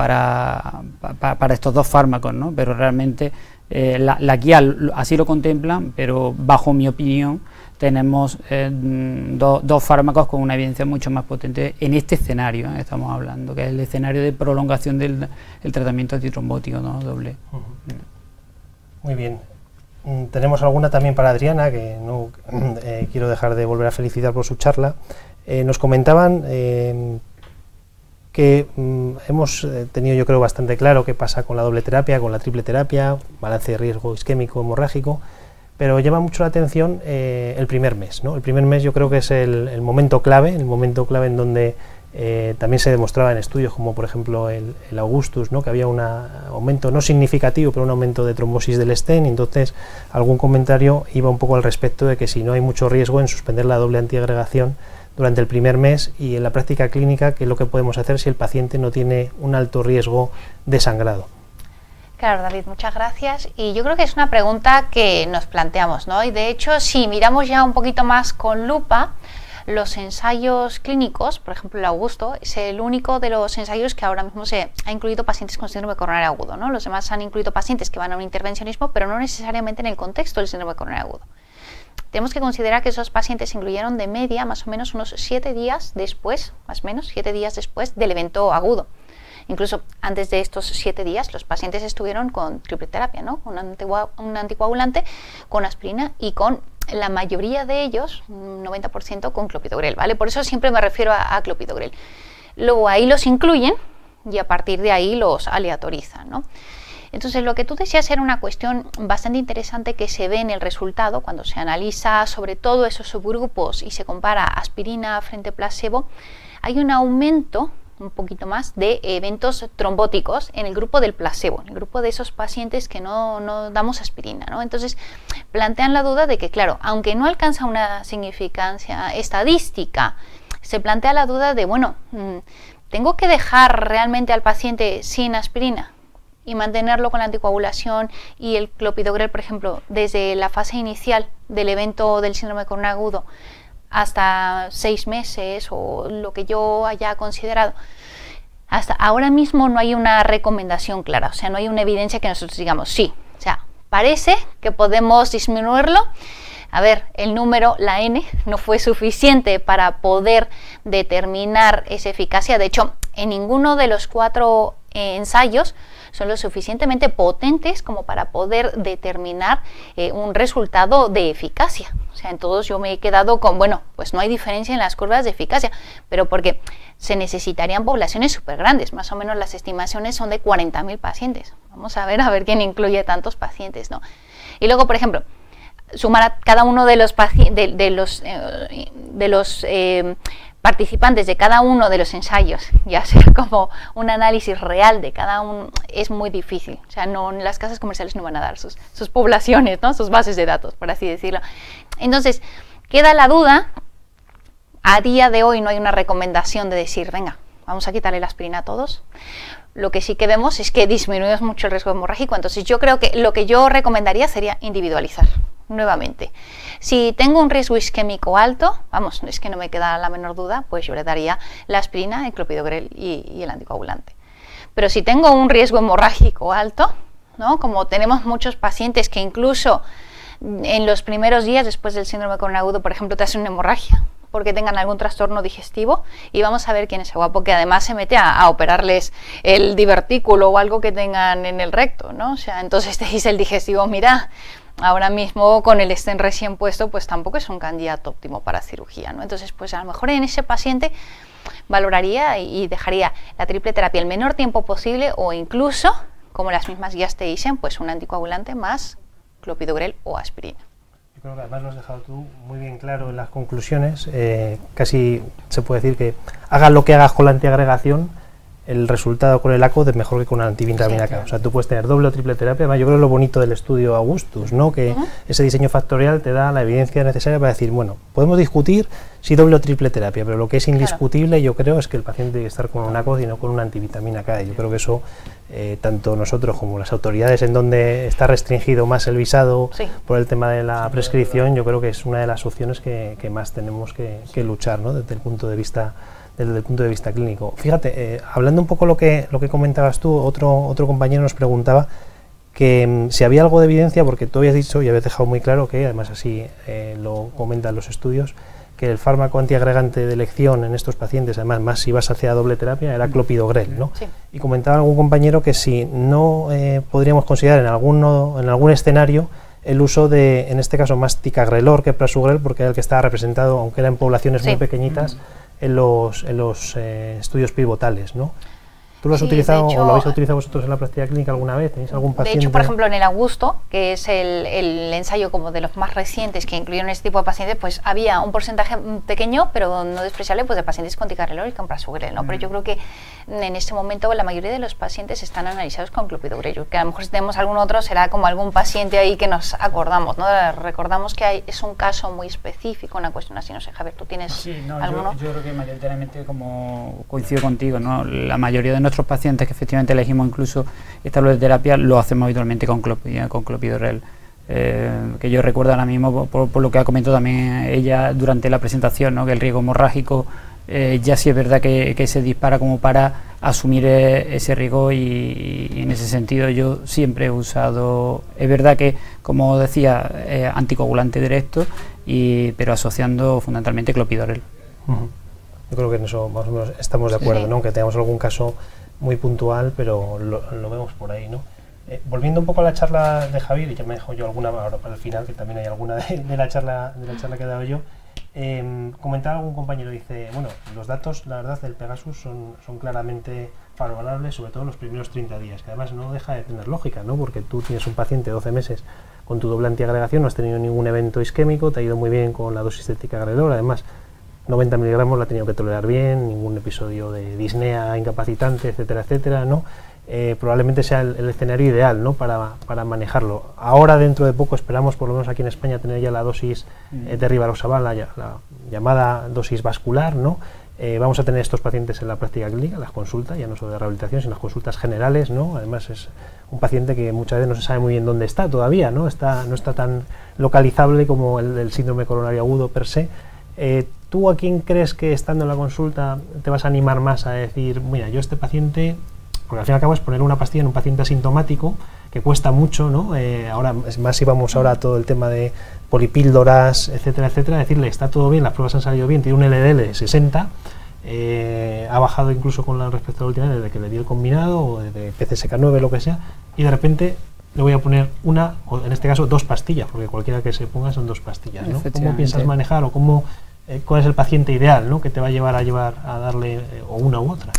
estos dos fármacos, ¿no? Pero realmente la guía así lo contemplan, pero bajo mi opinión tenemos dos fármacos con una evidencia mucho más potente en este escenario, estamos hablando, que es el escenario de prolongación del tratamiento antitrombótico, ¿no?, doble. Muy bien. Tenemos alguna también para Adriana, que no quiero dejar de volver a felicitar por su charla. Nos comentaban que hemos tenido, yo creo, bastante claro qué pasa con la doble terapia, con la triple terapia, balance de riesgo isquémico hemorrágico, pero llama mucho la atención el primer mes, ¿no? El primer mes yo creo que es el momento clave, en donde también se demostraba en estudios como por ejemplo el Augustus, ¿no?, que había un aumento no significativo, pero un aumento de trombosis del stent. Entonces algún comentario iba un poco al respecto de que si no hay mucho riesgo en suspender la doble antiagregación durante el primer mes, y en la práctica clínica qué es lo que podemos hacer si el paciente no tiene un alto riesgo de sangrado. Claro, David, muchas gracias. Y yo creo que es una pregunta que nos planteamos, ¿no? Y de hecho, si miramos ya un poquito más con lupa, los ensayos clínicos, por ejemplo el Augusto, es el único de los ensayos que ahora mismo se ha incluido pacientes con síndrome coronario agudo, ¿no? Los demás han incluido pacientes que van a un intervencionismo, pero no necesariamente en el contexto del síndrome coronario agudo. Tenemos que considerar que esos pacientes se incluyeron de media más o menos unos 7 días después, más o menos 7 días después del evento agudo. Incluso antes de estos 7 días los pacientes estuvieron con triple terapia, ¿no?, con un anticoagulante, con aspirina y con la mayoría de ellos, un 90%, con clopidogrel, ¿vale? Por eso siempre me refiero a clopidogrel. Luego ahí los incluyen y a partir de ahí los aleatorizan, ¿no? Entonces lo que tú decías era una cuestión bastante interesante que se ve en el resultado cuando se analiza sobre todo esos subgrupos y se compara aspirina frente a placebo. Hay un aumento un poquito más de eventos trombóticos en el grupo del placebo, en el grupo de esos pacientes que no damos aspirina, ¿no? Entonces plantean la duda de que, claro, aunque no alcanza una significancia estadística, se plantea la duda de, bueno, ¿tengo que dejar realmente al paciente sin aspirina y mantenerlo con la anticoagulación y el clopidogrel, por ejemplo, desde la fase inicial del evento del síndrome coronario agudo hasta 6 meses o lo que yo haya considerado? hasta ahora mismo no hay una recomendación clara, o sea, no hay una evidencia que nosotros digamos, sí, o sea, parece que podemos disminuirlo. A ver, el número, la N, no fue suficiente para poder determinar esa eficacia. De hecho, en ninguno de los 4 ensayos son lo suficientemente potentes como para poder determinar un resultado de eficacia. O sea, en todos yo me he quedado con, bueno, pues no hay diferencia en las curvas de eficacia, pero porque se necesitarían poblaciones súper grandes, más o menos las estimaciones son de 40.000 pacientes. Vamos a ver quién incluye tantos pacientes, ¿no? Y luego, por ejemplo, sumar a cada uno de los participantes de cada uno de los ensayos y hacer como un análisis real de cada uno es muy difícil. O sea, no, las casas comerciales no van a dar sus poblaciones, ¿no? Sus bases de datos, por así decirlo. Entonces, queda la duda. A día de hoy no hay una recomendación de decir, venga, vamos a quitarle la aspirina a todos. Lo que sí que vemos es que disminuimos mucho el riesgo hemorrágico. Entonces, yo creo que lo que yo recomendaría sería individualizar. Nuevamente, si tengo un riesgo isquémico alto, vamos, es que no me queda la menor duda, pues yo le daría la aspirina, el clopidogrel y el anticoagulante. Pero si tengo un riesgo hemorrágico alto, ¿no? Como tenemos muchos pacientes que incluso en los primeros días después del síndrome coronariano agudo, por ejemplo, te hacen una hemorragia porque tengan algún trastorno digestivo, y vamos a ver quién es guapo que además se mete a operarles el divertículo o algo que tengan en el recto, ¿no? O sea, entonces te dice el digestivo, mira, ahora mismo con el stent recién puesto, pues tampoco es un candidato óptimo para cirugía, ¿no? Entonces, pues a lo mejor en ese paciente valoraría y dejaría la triple terapia el menor tiempo posible, o incluso, como las mismas guías te dicen, pues un anticoagulante más clopidogrel o aspirina. Yo creo que además lo has dejado tú muy bien claro en las conclusiones. Casi se puede decir que hagas lo que hagas con la antiagregación, el resultado con el ACOD es mejor que con una antivitamina K. O sea, tú puedes tener doble o triple terapia. Además, yo creo que lo bonito del estudio Augustus, ¿no? Que ese diseño factorial te da la evidencia necesaria para decir, bueno, podemos discutir si doble o triple terapia, pero lo que es indiscutible, yo creo, es que el paciente tiene que estar con un ACOD y no con una antivitamina K. Yo creo que eso, tanto nosotros como las autoridades en donde está restringido más el visado por el tema de la prescripción, yo creo que es una de las opciones que más tenemos que luchar, ¿no? Desde el punto de vista clínico. Fíjate, hablando un poco lo que comentabas tú, otro compañero nos preguntaba que si había algo de evidencia, porque tú habías dicho y habías dejado muy claro que, además así lo comentan los estudios, que el fármaco antiagregante de elección en estos pacientes, además más si vas hacia doble terapia, era clopidogrel, ¿no? Sí. Y comentaba algún compañero que si no podríamos considerar en algún escenario el uso de, en este caso, más ticagrelor que prasugrel, porque era el que estaba representado, aunque era en poblaciones muy pequeñitas, en los estudios pivotales, ¿no? ¿Tú lo has utilizado o lo habéis utilizado vosotros en la práctica clínica alguna vez? ¿Tenéis algún paciente? De hecho, por ejemplo, en el Augusto, que es el ensayo como de los más recientes que incluyeron este tipo de pacientes, pues había un porcentaje pequeño, pero no despreciable, pues de pacientes con ticagrelor y con prasugrel, ¿no? Pero yo creo que en este momento la mayoría de los pacientes están analizados con clopidogrel, que a lo mejor si tenemos algún otro será como algún paciente ahí que nos acordamos, ¿no? Recordamos que es un caso muy específico, una cuestión así, no sé, Javier, ¿tú tienes alguno? Yo creo que mayoritariamente, como coincido contigo, ¿no? La mayoría de nuestros pacientes que efectivamente elegimos incluso esta doble terapia lo hacemos habitualmente con clopidogrel. Que yo recuerdo ahora mismo por lo que ha comentado también ella durante la presentación, ¿no? Que el riesgo hemorrágico ya sí es verdad que se dispara como para asumir ese riesgo, y en ese sentido yo siempre he usado, es verdad que, como decía, anticoagulante directo, pero asociando fundamentalmente clopidogrel. Yo creo que en eso más o menos estamos de acuerdo, ¿no? Aunque tengamos algún caso muy puntual, pero lo vemos por ahí, ¿no? Volviendo un poco a la charla de Javier, y ya me dejo yo alguna ahora para el final, que también hay alguna de la charla que he dado yo, comentaba algún compañero, dice, bueno, los datos, la verdad, del Pegasus son claramente favorables, sobre todo en los primeros 30 días, que además no deja de tener lógica, ¿no? Porque tú tienes un paciente de 12 meses con tu doble antiagregación, no has tenido ningún evento isquémico, te ha ido muy bien con la dosis de ticagrelor, además 90 miligramos la ha tenido que tolerar bien, ningún episodio de disnea incapacitante, etcétera, etcétera, ¿no? Probablemente sea el escenario ideal, ¿no? para manejarlo. Ahora, dentro de poco, esperamos, por lo menos aquí en España, tener ya la dosis de rivaroxaban, la llamada dosis vascular, ¿no? Vamos a tener estos pacientes en la práctica clínica, las consultas, ya no solo de rehabilitación, sino las consultas generales, ¿no? Además es un paciente que muchas veces no se sabe muy bien dónde está todavía, ¿no? No está tan localizable como el síndrome coronario agudo per se. ¿Tú a quién crees que estando en la consulta te vas a animar más a decir, mira, yo este paciente, porque al fin y al cabo es poner una pastilla en un paciente asintomático, que cuesta mucho, ¿no? Ahora, es más si vamos ahora a todo el tema de polipíldoras, etcétera, etcétera, decirle, está todo bien, las pruebas han salido bien, tiene un LDL de 60, ha bajado incluso con respecto a la última vez desde que le di el combinado, o de PCSK9, lo que sea, y de repente le voy a poner una, o en este caso 2 pastillas, porque cualquiera que se ponga son 2 pastillas, ¿no? ¿Cómo piensas manejar o cuál es el paciente ideal, ¿no? que te va a llevar a darle o una u otra?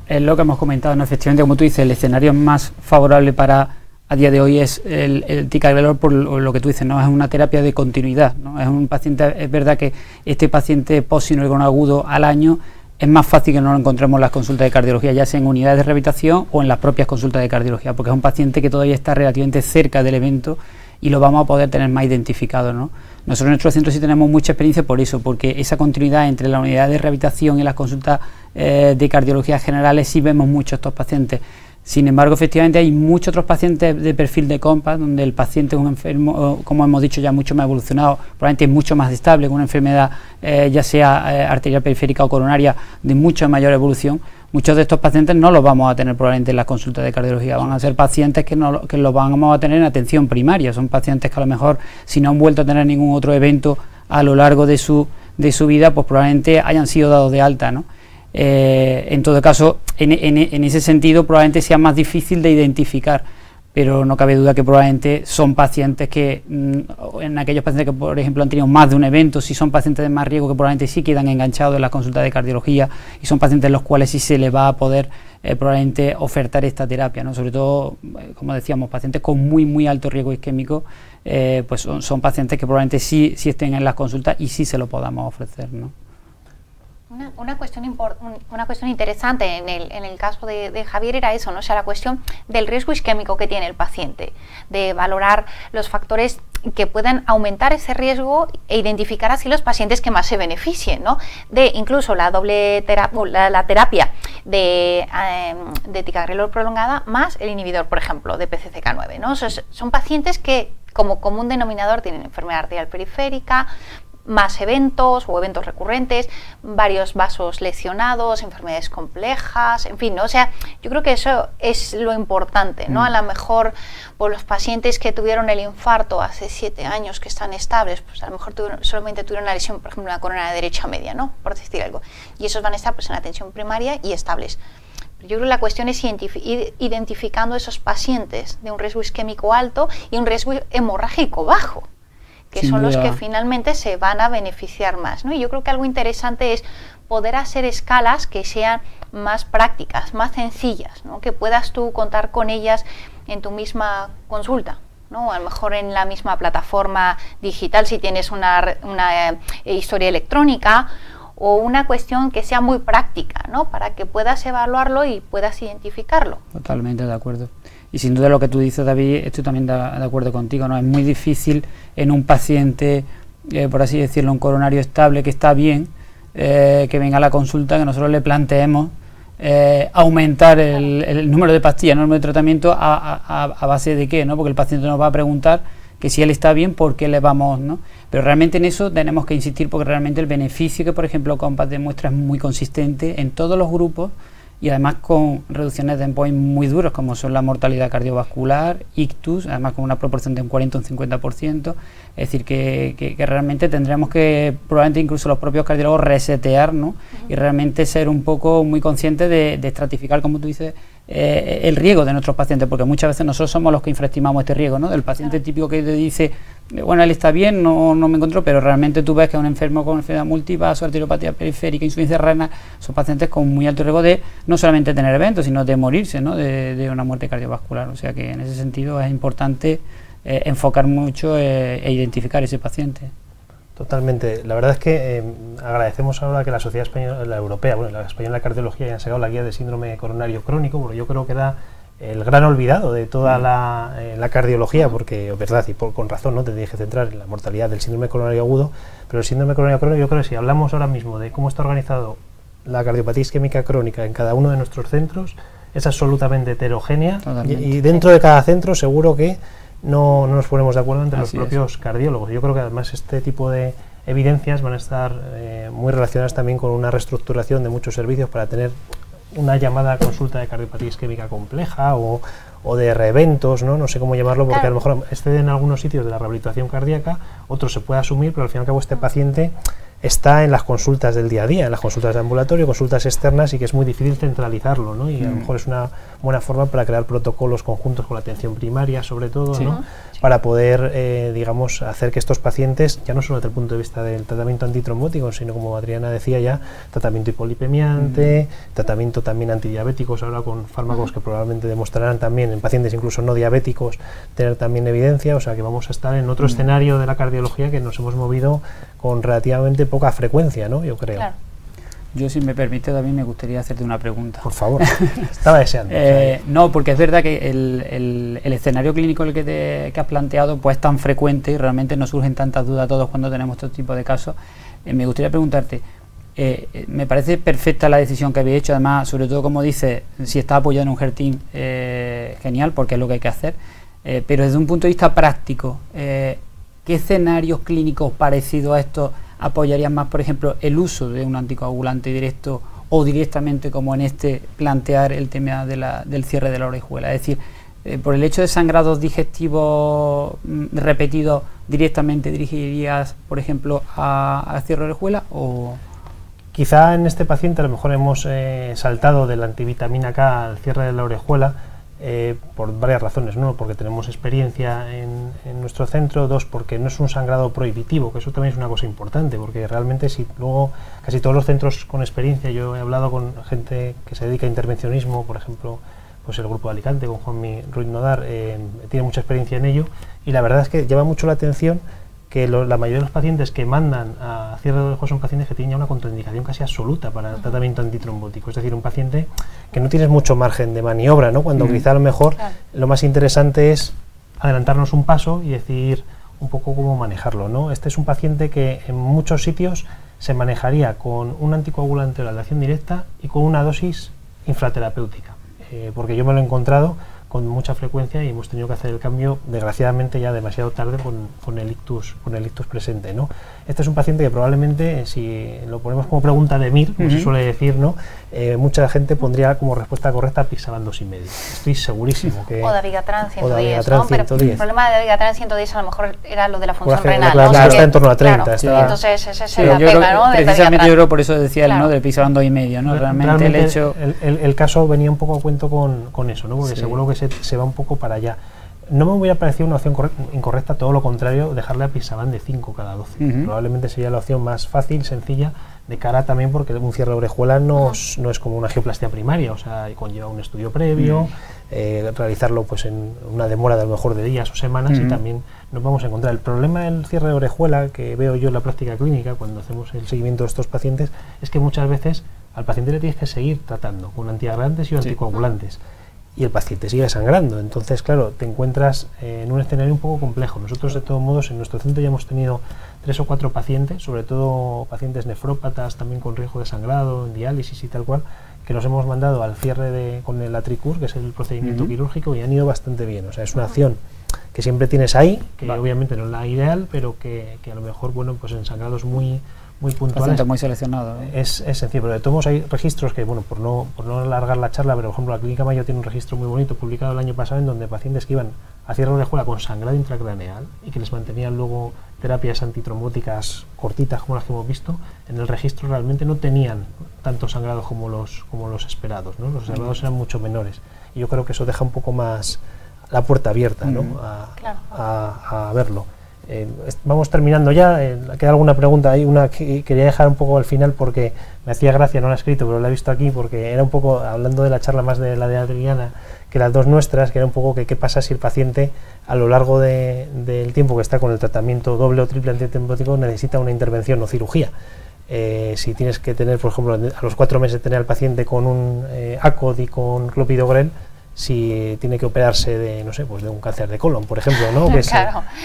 Es lo que hemos comentado, ¿no? Efectivamente, como tú dices, el escenario más favorable para a día de hoy es el ticagrelor, por lo que tú dices, ¿no? Es una terapia de continuidad, ¿no? Es un paciente, es verdad que este paciente post-síndrome agudo al año es más fácil que no lo encontremos en las consultas de cardiología, ya sea en unidades de rehabilitación o en las propias consultas de cardiología, porque es un paciente que todavía está relativamente cerca del evento y lo vamos a poder tener más identificado, ¿no? Nosotros en nuestro centro sí tenemos mucha experiencia por eso, porque esa continuidad entre la unidad de rehabilitación y las consultas de cardiología generales sí vemos mucho estos pacientes. Sin embargo, efectivamente hay muchos otros pacientes de perfil de COMPASS, donde el paciente es un enfermo, como hemos dicho, ya mucho más evolucionado, probablemente mucho más estable, con una enfermedad ya sea arterial periférica o coronaria de mucha mayor evolución. Muchos de estos pacientes no los vamos a tener probablemente en las consultas de cardiología, van a ser pacientes que los vamos a tener en atención primaria, son pacientes que a lo mejor, si no han vuelto a tener ningún otro evento a lo largo de su vida, pues probablemente hayan sido dados de alta, ¿no? En todo caso, en ese sentido probablemente sea más difícil de identificar, pero no cabe duda que probablemente son pacientes que, en aquellos pacientes que por ejemplo han tenido más de un evento, si son pacientes de más riesgo, que probablemente sí quedan enganchados en la consulta de cardiología, y son pacientes en los cuales sí se les va a poder probablemente ofertar esta terapia, ¿no? Sobre todo, como decíamos, pacientes con muy alto riesgo isquémico, pues son pacientes que probablemente sí estén en las consultas y sí se lo podamos ofrecer, ¿no? Una cuestión interesante en el caso de Javier era eso, ¿no? O sea, la cuestión del riesgo isquémico que tiene el paciente, de valorar los factores que puedan aumentar ese riesgo e identificar así los pacientes que más se beneficien, ¿no? De incluso la terapia de ticagrelor prolongada más el inhibidor, por ejemplo, de PCSK9, ¿no? O sea, son pacientes que como común denominador tienen enfermedad arterial periférica, más eventos o eventos recurrentes, varios vasos lesionados, enfermedades complejas, en fin, ¿no? O sea, yo creo que eso es lo importante, ¿no? A lo mejor por los pacientes que tuvieron el infarto hace 7 años que están estables, pues a lo mejor solamente tuvieron una lesión, por ejemplo, en la corona derecha media, ¿no? Por decir algo. Y esos van a estar pues en atención primaria y estables. Yo creo que la cuestión es ir identificando esos pacientes de un riesgo isquémico alto y un riesgo hemorrágico bajo, que son los que finalmente se van a beneficiar más, ¿no? Y yo creo que algo interesante es poder hacer escalas que sean más prácticas, más sencillas, ¿no? Que puedas tú contar con ellas en tu misma consulta, ¿no? A lo mejor en la misma plataforma digital si tienes una historia electrónica, o una cuestión que sea muy práctica, ¿no? Para que puedas evaluarlo y puedas identificarlo. Totalmente de acuerdo. Y sin duda lo que tú dices, David, estoy también de acuerdo contigo, ¿no? Es muy difícil en un paciente, por así decirlo, un coronario estable, que está bien, que venga a la consulta, que nosotros le planteemos aumentar el número de pastillas, el número de tratamiento a base de qué, ¿no? Porque el paciente nos va a preguntar que si él está bien, ¿por qué le vamos, no? Pero realmente en eso tenemos que insistir, porque realmente el beneficio que, por ejemplo, COMPASS demuestra es muy consistente en todos los grupos, y además con reducciones de endpoints muy duros, como son la mortalidad cardiovascular, ictus, además con una proporción de un 40 o un 50%, es decir, que realmente tendremos que, probablemente incluso los propios cardiólogos, resetear, ¿no? Y realmente ser un poco muy conscientes de estratificar, como tú dices, el riesgo de nuestros pacientes, porque muchas veces nosotros somos los que infraestimamos este riesgo, ¿no? Del paciente típico que te dice, bueno, él está bien, no me encontró, pero realmente tú ves que es un enfermo con enfermedad multivaso, arteriopatía periférica, insuficiencia renal, son pacientes con muy alto riesgo de no solamente tener eventos, sino de morirse, ¿no? De una muerte cardiovascular. O sea que en ese sentido es importante enfocar mucho e identificar ese paciente. Totalmente. La verdad es que agradecemos ahora que la Sociedad Española, la Europea, bueno, la Española de Cardiología, hayan sacado la guía de síndrome coronario crónico, porque yo creo que era el gran olvidado de toda la cardiología, porque es verdad, y con razón, no te dije centrar en la mortalidad del síndrome coronario agudo, pero el síndrome coronario crónico, yo creo que si hablamos ahora mismo de cómo está organizado la cardiopatía isquémica crónica en cada uno de nuestros centros, es absolutamente heterogénea, y dentro de cada centro seguro que no nos ponemos de acuerdo entre los propios cardiólogos. Yo creo que además este tipo de evidencias van a estar muy relacionadas también con una reestructuración de muchos servicios para tener una llamada consulta de cardiopatía isquémica compleja o de reeventos, no sé cómo llamarlo, porque a lo mejor excede en algunos sitios de la rehabilitación cardíaca, otros se puede asumir, pero al fin y al cabo este paciente está en las consultas del día a día, en las consultas de ambulatorio, consultas externas, y que es muy difícil centralizarlo, ¿no? Y a lo mejor es una buena forma para crear protocolos conjuntos con la atención primaria, sobre todo, ¿no? Para poder, digamos, hacer que estos pacientes, ya no solo desde el punto de vista del tratamiento antitrombótico, sino, como Adriana decía ya, tratamiento hipolipemiante, tratamiento también antidiabéticos, ahora con fármacos que probablemente demostrarán también en pacientes incluso no diabéticos tener también evidencia, o sea que vamos a estar en otro escenario de la cardiología que nos hemos movido con relativamente poca frecuencia, ¿no? Yo creo. Claro. Yo, si me permite, también me gustaría hacerte una pregunta. Por favor, estaba deseando. No, porque es verdad que el escenario clínico el que has planteado pues es tan frecuente y realmente nos surgen tantas dudas a todos cuando tenemos este tipo de casos. Me gustaría preguntarte, me parece perfecta la decisión que habéis hecho, además, sobre todo, como dices, si está apoyado en un HER-Team, genial, porque es lo que hay que hacer, pero desde un punto de vista práctico, ¿qué escenarios clínicos parecidos a estos apoyarían más, por ejemplo, el uso de un anticoagulante directo o directamente, como en este, plantear el tema del cierre de la orejuela? Es decir, por el hecho de sangrados digestivos repetidos, ¿directamente dirigirías, por ejemplo, a cierre de orejuela o...? Quizá en este paciente a lo mejor hemos saltado de la antivitamina K al cierre de la orejuela, por varias razones. Uno, porque tenemos experiencia en nuestro centro. Dos, porque no es un sangrado prohibitivo, que eso también es una cosa importante, porque realmente si luego casi todos los centros con experiencia, yo he hablado con gente que se dedica a intervencionismo, por ejemplo, pues el grupo de Alicante con Juanmi Ruiz Nodar, tiene mucha experiencia en ello, y la verdad es que llama mucho la atención que la mayoría de los pacientes que mandan a cierre de orejuela son pacientes que tienen ya una contraindicación casi absoluta para el tratamiento antitrombótico, es decir, un paciente que no tienes mucho margen de maniobra, ¿no? Cuando quizá a lo mejor lo más interesante es adelantarnos un paso y decidir un poco cómo manejarlo, ¿no? Este es un paciente que en muchos sitios se manejaría con un anticoagulante oral de acción directa y con una dosis infraterapéutica, porque yo me lo he encontrado con mucha frecuencia y hemos tenido que hacer el cambio, desgraciadamente ya demasiado tarde, con el ictus presente, ¿no? Este es un paciente que probablemente, si lo ponemos como pregunta de Mir, como se suele decir, ¿no? Mucha gente pondría como respuesta correcta Apixaban 2,5. Estoy segurísimo que... O Dabigatran 110, ¿no? Pero el problema de Dabigatran 110 a lo mejor era lo de la función renal, ¿no? Claro, está en torno a 30. Claro, sí. Entonces esa es la pega, ¿no? Precisamente yo creo, por eso decía el no de Apixaban 2,5, ¿no? Realmente el hecho... El caso venía un poco a cuento con eso, ¿no? Porque seguro que se va un poco para allá. No me hubiera parecido una opción incorrecta, todo lo contrario, dejarle a Apixaban de 5 cada 12. Probablemente sería la opción más fácil, sencilla, de cara también, porque un cierre de orejuela no es como una angioplastia primaria, o sea, conlleva un estudio previo, realizarlo pues en una demora de a lo mejor de días o semanas, y también nos vamos a encontrar. El problema del cierre de orejuela, que veo yo en la práctica clínica cuando hacemos el seguimiento de estos pacientes, es que muchas veces al paciente le tienes que seguir tratando con antiagregantes y anticoagulantes. Y el paciente sigue sangrando, entonces claro, te encuentras en un escenario un poco complejo. Nosotros, de todos modos, en nuestro centro ya hemos tenido 3 o 4 pacientes, sobre todo pacientes nefrópatas, también con riesgo de sangrado, en diálisis y tal cual, que los hemos mandado al cierre con el Atricur, que es el procedimiento quirúrgico, y han ido bastante bien. O sea, es una acción que siempre tienes ahí, que obviamente no es la ideal, pero que a lo mejor, bueno, pues en sangrados muy puntuales, muy seleccionado, es sencillo. Pero de todos modos hay registros que, bueno, por no alargar la charla, pero por ejemplo la Clínica Mayo tiene un registro muy bonito publicado el año pasado, en donde pacientes que iban a cierre de orejuela con sangrado intracraneal y que les mantenían luego terapias antitrombóticas cortitas como las que hemos visto, en el registro realmente no tenían tanto sangrado como los esperados, ¿no? Los sangrados eran mucho menores, y yo creo que eso deja un poco más la puerta abierta, ¿no? a verlo. Vamos terminando ya. Queda alguna pregunta. Hay una que quería dejar un poco al final porque me hacía gracia, no la he escrito pero la he visto aquí, porque era un poco hablando de la charla más de la de Adriana que las dos nuestras, que era un poco que qué pasa si el paciente a lo largo del tiempo que está con el tratamiento doble o triple antitrombótico necesita una intervención o cirugía. Si tienes que tener, por ejemplo, a los 4 meses tener al paciente con un ACOD y con clopidogrel, si tiene que operarse de, no sé, pues de un cáncer de colon, por ejemplo, ¿no? Que es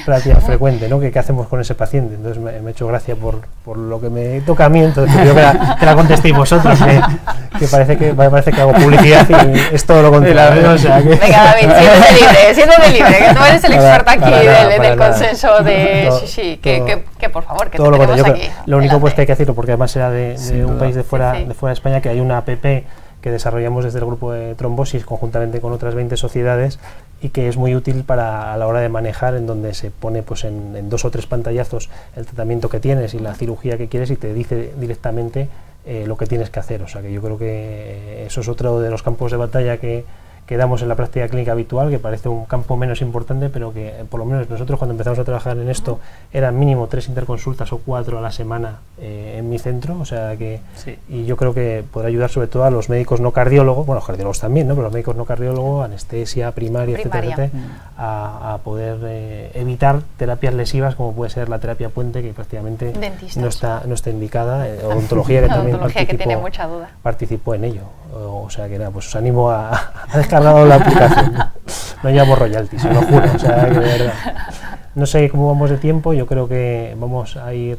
relativamente frecuente, ¿no? ¿Qué hacemos con ese paciente? Entonces me he hecho gracia por lo que me toca a mí, entonces yo que la contestéis vosotros, que parece que hago publicidad y es todo lo contrario. O sea, que... Venga, David, siéntete libre, que tú eres el experto aquí del consenso de Shishi, que por favor, que todo te tenemos aquí. Lo único pues que hay que decirlo, porque además era de un país de fuera de España, que hay una app que desarrollamos desde el grupo de trombosis conjuntamente con otras 20 sociedades y que es muy útil a la hora de manejar, en donde se pone pues en 2 o 3 pantallazos el tratamiento que tienes y la cirugía que quieres y te dice directamente lo que tienes que hacer. O sea que yo creo que eso es otro de los campos de batalla que damos en la práctica clínica habitual, que parece un campo menos importante, pero que por lo menos nosotros cuando empezamos a trabajar en esto eran mínimo 3 interconsultas o 4 a la semana en mi centro, o sea que y yo creo que podrá ayudar sobre todo a los médicos no cardiólogos, bueno, los cardiólogos también, ¿no? Pero los médicos no cardiólogos, anestesia, primaria, etcétera, a poder evitar terapias lesivas como puede ser la terapia puente, que prácticamente no está indicada, odontología, que también tiene mucha duda. Participó en ello. O sea que nada, pues os animo a descargar la aplicación. No llevamos royalties, se lo juro. O sea, que de verdad. No sé cómo vamos de tiempo, yo creo que vamos a ir...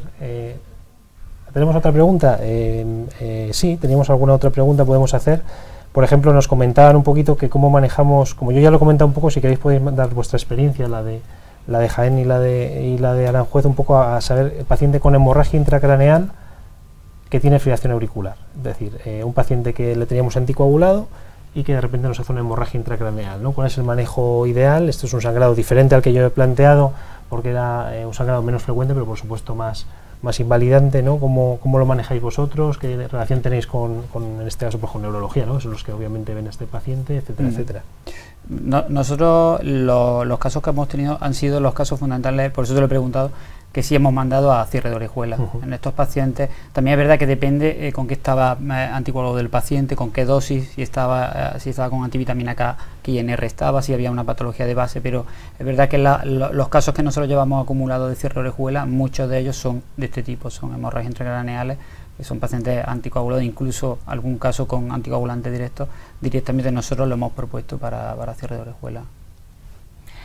¿Tenemos otra pregunta? Sí, teníamos alguna otra pregunta, podemos hacer. Por ejemplo, nos comentaban un poquito que cómo manejamos, como yo ya lo he comentado un poco, si queréis podéis dar vuestra experiencia, la de Jaén y la de Aranjuez, un poco a saber, el paciente con hemorragia intracraneal que tiene fibrilación auricular, es decir, un paciente que le teníamos anticoagulado y que de repente nos hace una hemorragia intracraneal, ¿no? ¿Cuál es el manejo ideal? Esto es un sangrado diferente al que yo he planteado, porque era un sangrado menos frecuente, pero por supuesto más invalidante, ¿no? ¿Cómo lo manejáis vosotros? ¿Qué relación tenéis en este caso, pues, con neurología, ¿no? Son los que obviamente ven a este paciente, etcétera, etcétera. Nosotros los casos que hemos tenido han sido los casos fundamentales, por eso te lo he preguntado, que sí hemos mandado a cierre de orejuela. En estos pacientes también es verdad que depende con qué estaba anticoagulado del paciente, con qué dosis, si estaba con antivitamina K, qué INR estaba, si había una patología de base, pero es verdad que los casos que nosotros llevamos acumulados de cierre de orejuela, muchos de ellos son de este tipo, son hemorragias intracraneales, que son pacientes anticoagulados, incluso algún caso con anticoagulante directamente nosotros lo hemos propuesto para cierre de orejuela.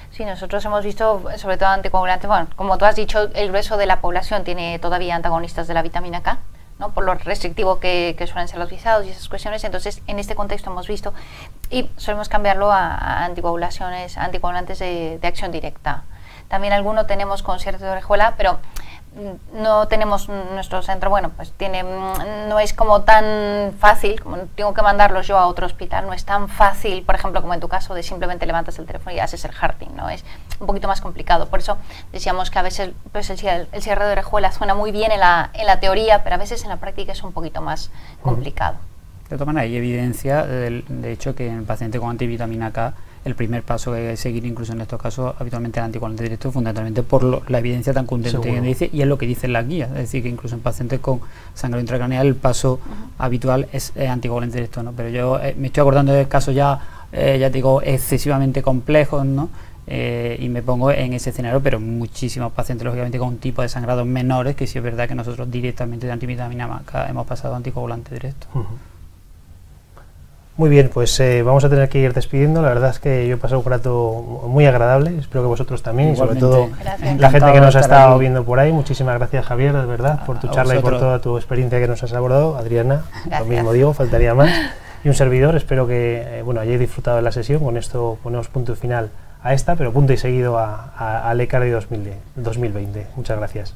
Sí, nosotros hemos visto, sobre todo anticoagulantes, bueno, como tú has dicho, el grueso de la población tiene todavía antagonistas de la vitamina K, ¿no? Por lo restrictivo que suelen ser los visados y esas cuestiones. Entonces, en este contexto hemos visto, y solemos cambiarlo a anticoagulantes de acción directa. También alguno tenemos con cierre de orejuela, pero no tenemos nuestro centro, bueno, pues no es como tan fácil, como tengo que mandarlos yo a otro hospital, no es tan fácil, por ejemplo, como en tu caso, de simplemente levantas el teléfono y haces el Harting, ¿no? Es un poquito más complicado. Por eso decíamos que a veces pues el cierre de orejuela suena muy bien en la teoría, pero a veces en la práctica es un poquito más complicado. De todas maneras, hay evidencia, de hecho, que en el paciente con antivitamina K, el primer paso que hay que seguir, incluso en estos casos, habitualmente el anticoagulante directo, fundamentalmente por la evidencia tan contundente que dice, y es lo que dicen las guías, es decir, que incluso en pacientes con sangrado intracraneal el paso habitual es anticoagulante directo, ¿no? Pero yo me estoy acordando de casos ya digo, excesivamente complejos, ¿no? Y me pongo en ese escenario, pero muchísimos pacientes, lógicamente, con un tipo de sangrados menores, que sí es verdad que nosotros directamente de antivitamina K hemos pasado a anticoagulante directo. Muy bien, pues vamos a tener que ir despidiendo. La verdad es que yo he pasado un rato muy agradable, espero que vosotros también. Igualmente, y sobre todo la gente que nos ha estado viendo por ahí. Muchísimas gracias, Javier, de verdad, por tu charla y por toda tu experiencia que nos has abordado. Adriana, lo mismo digo, faltaría más. Y un servidor, espero que hayáis disfrutado de la sesión. Con esto ponemos punto final a esta, pero punto y seguido al ECARDIO 2020. Muchas gracias.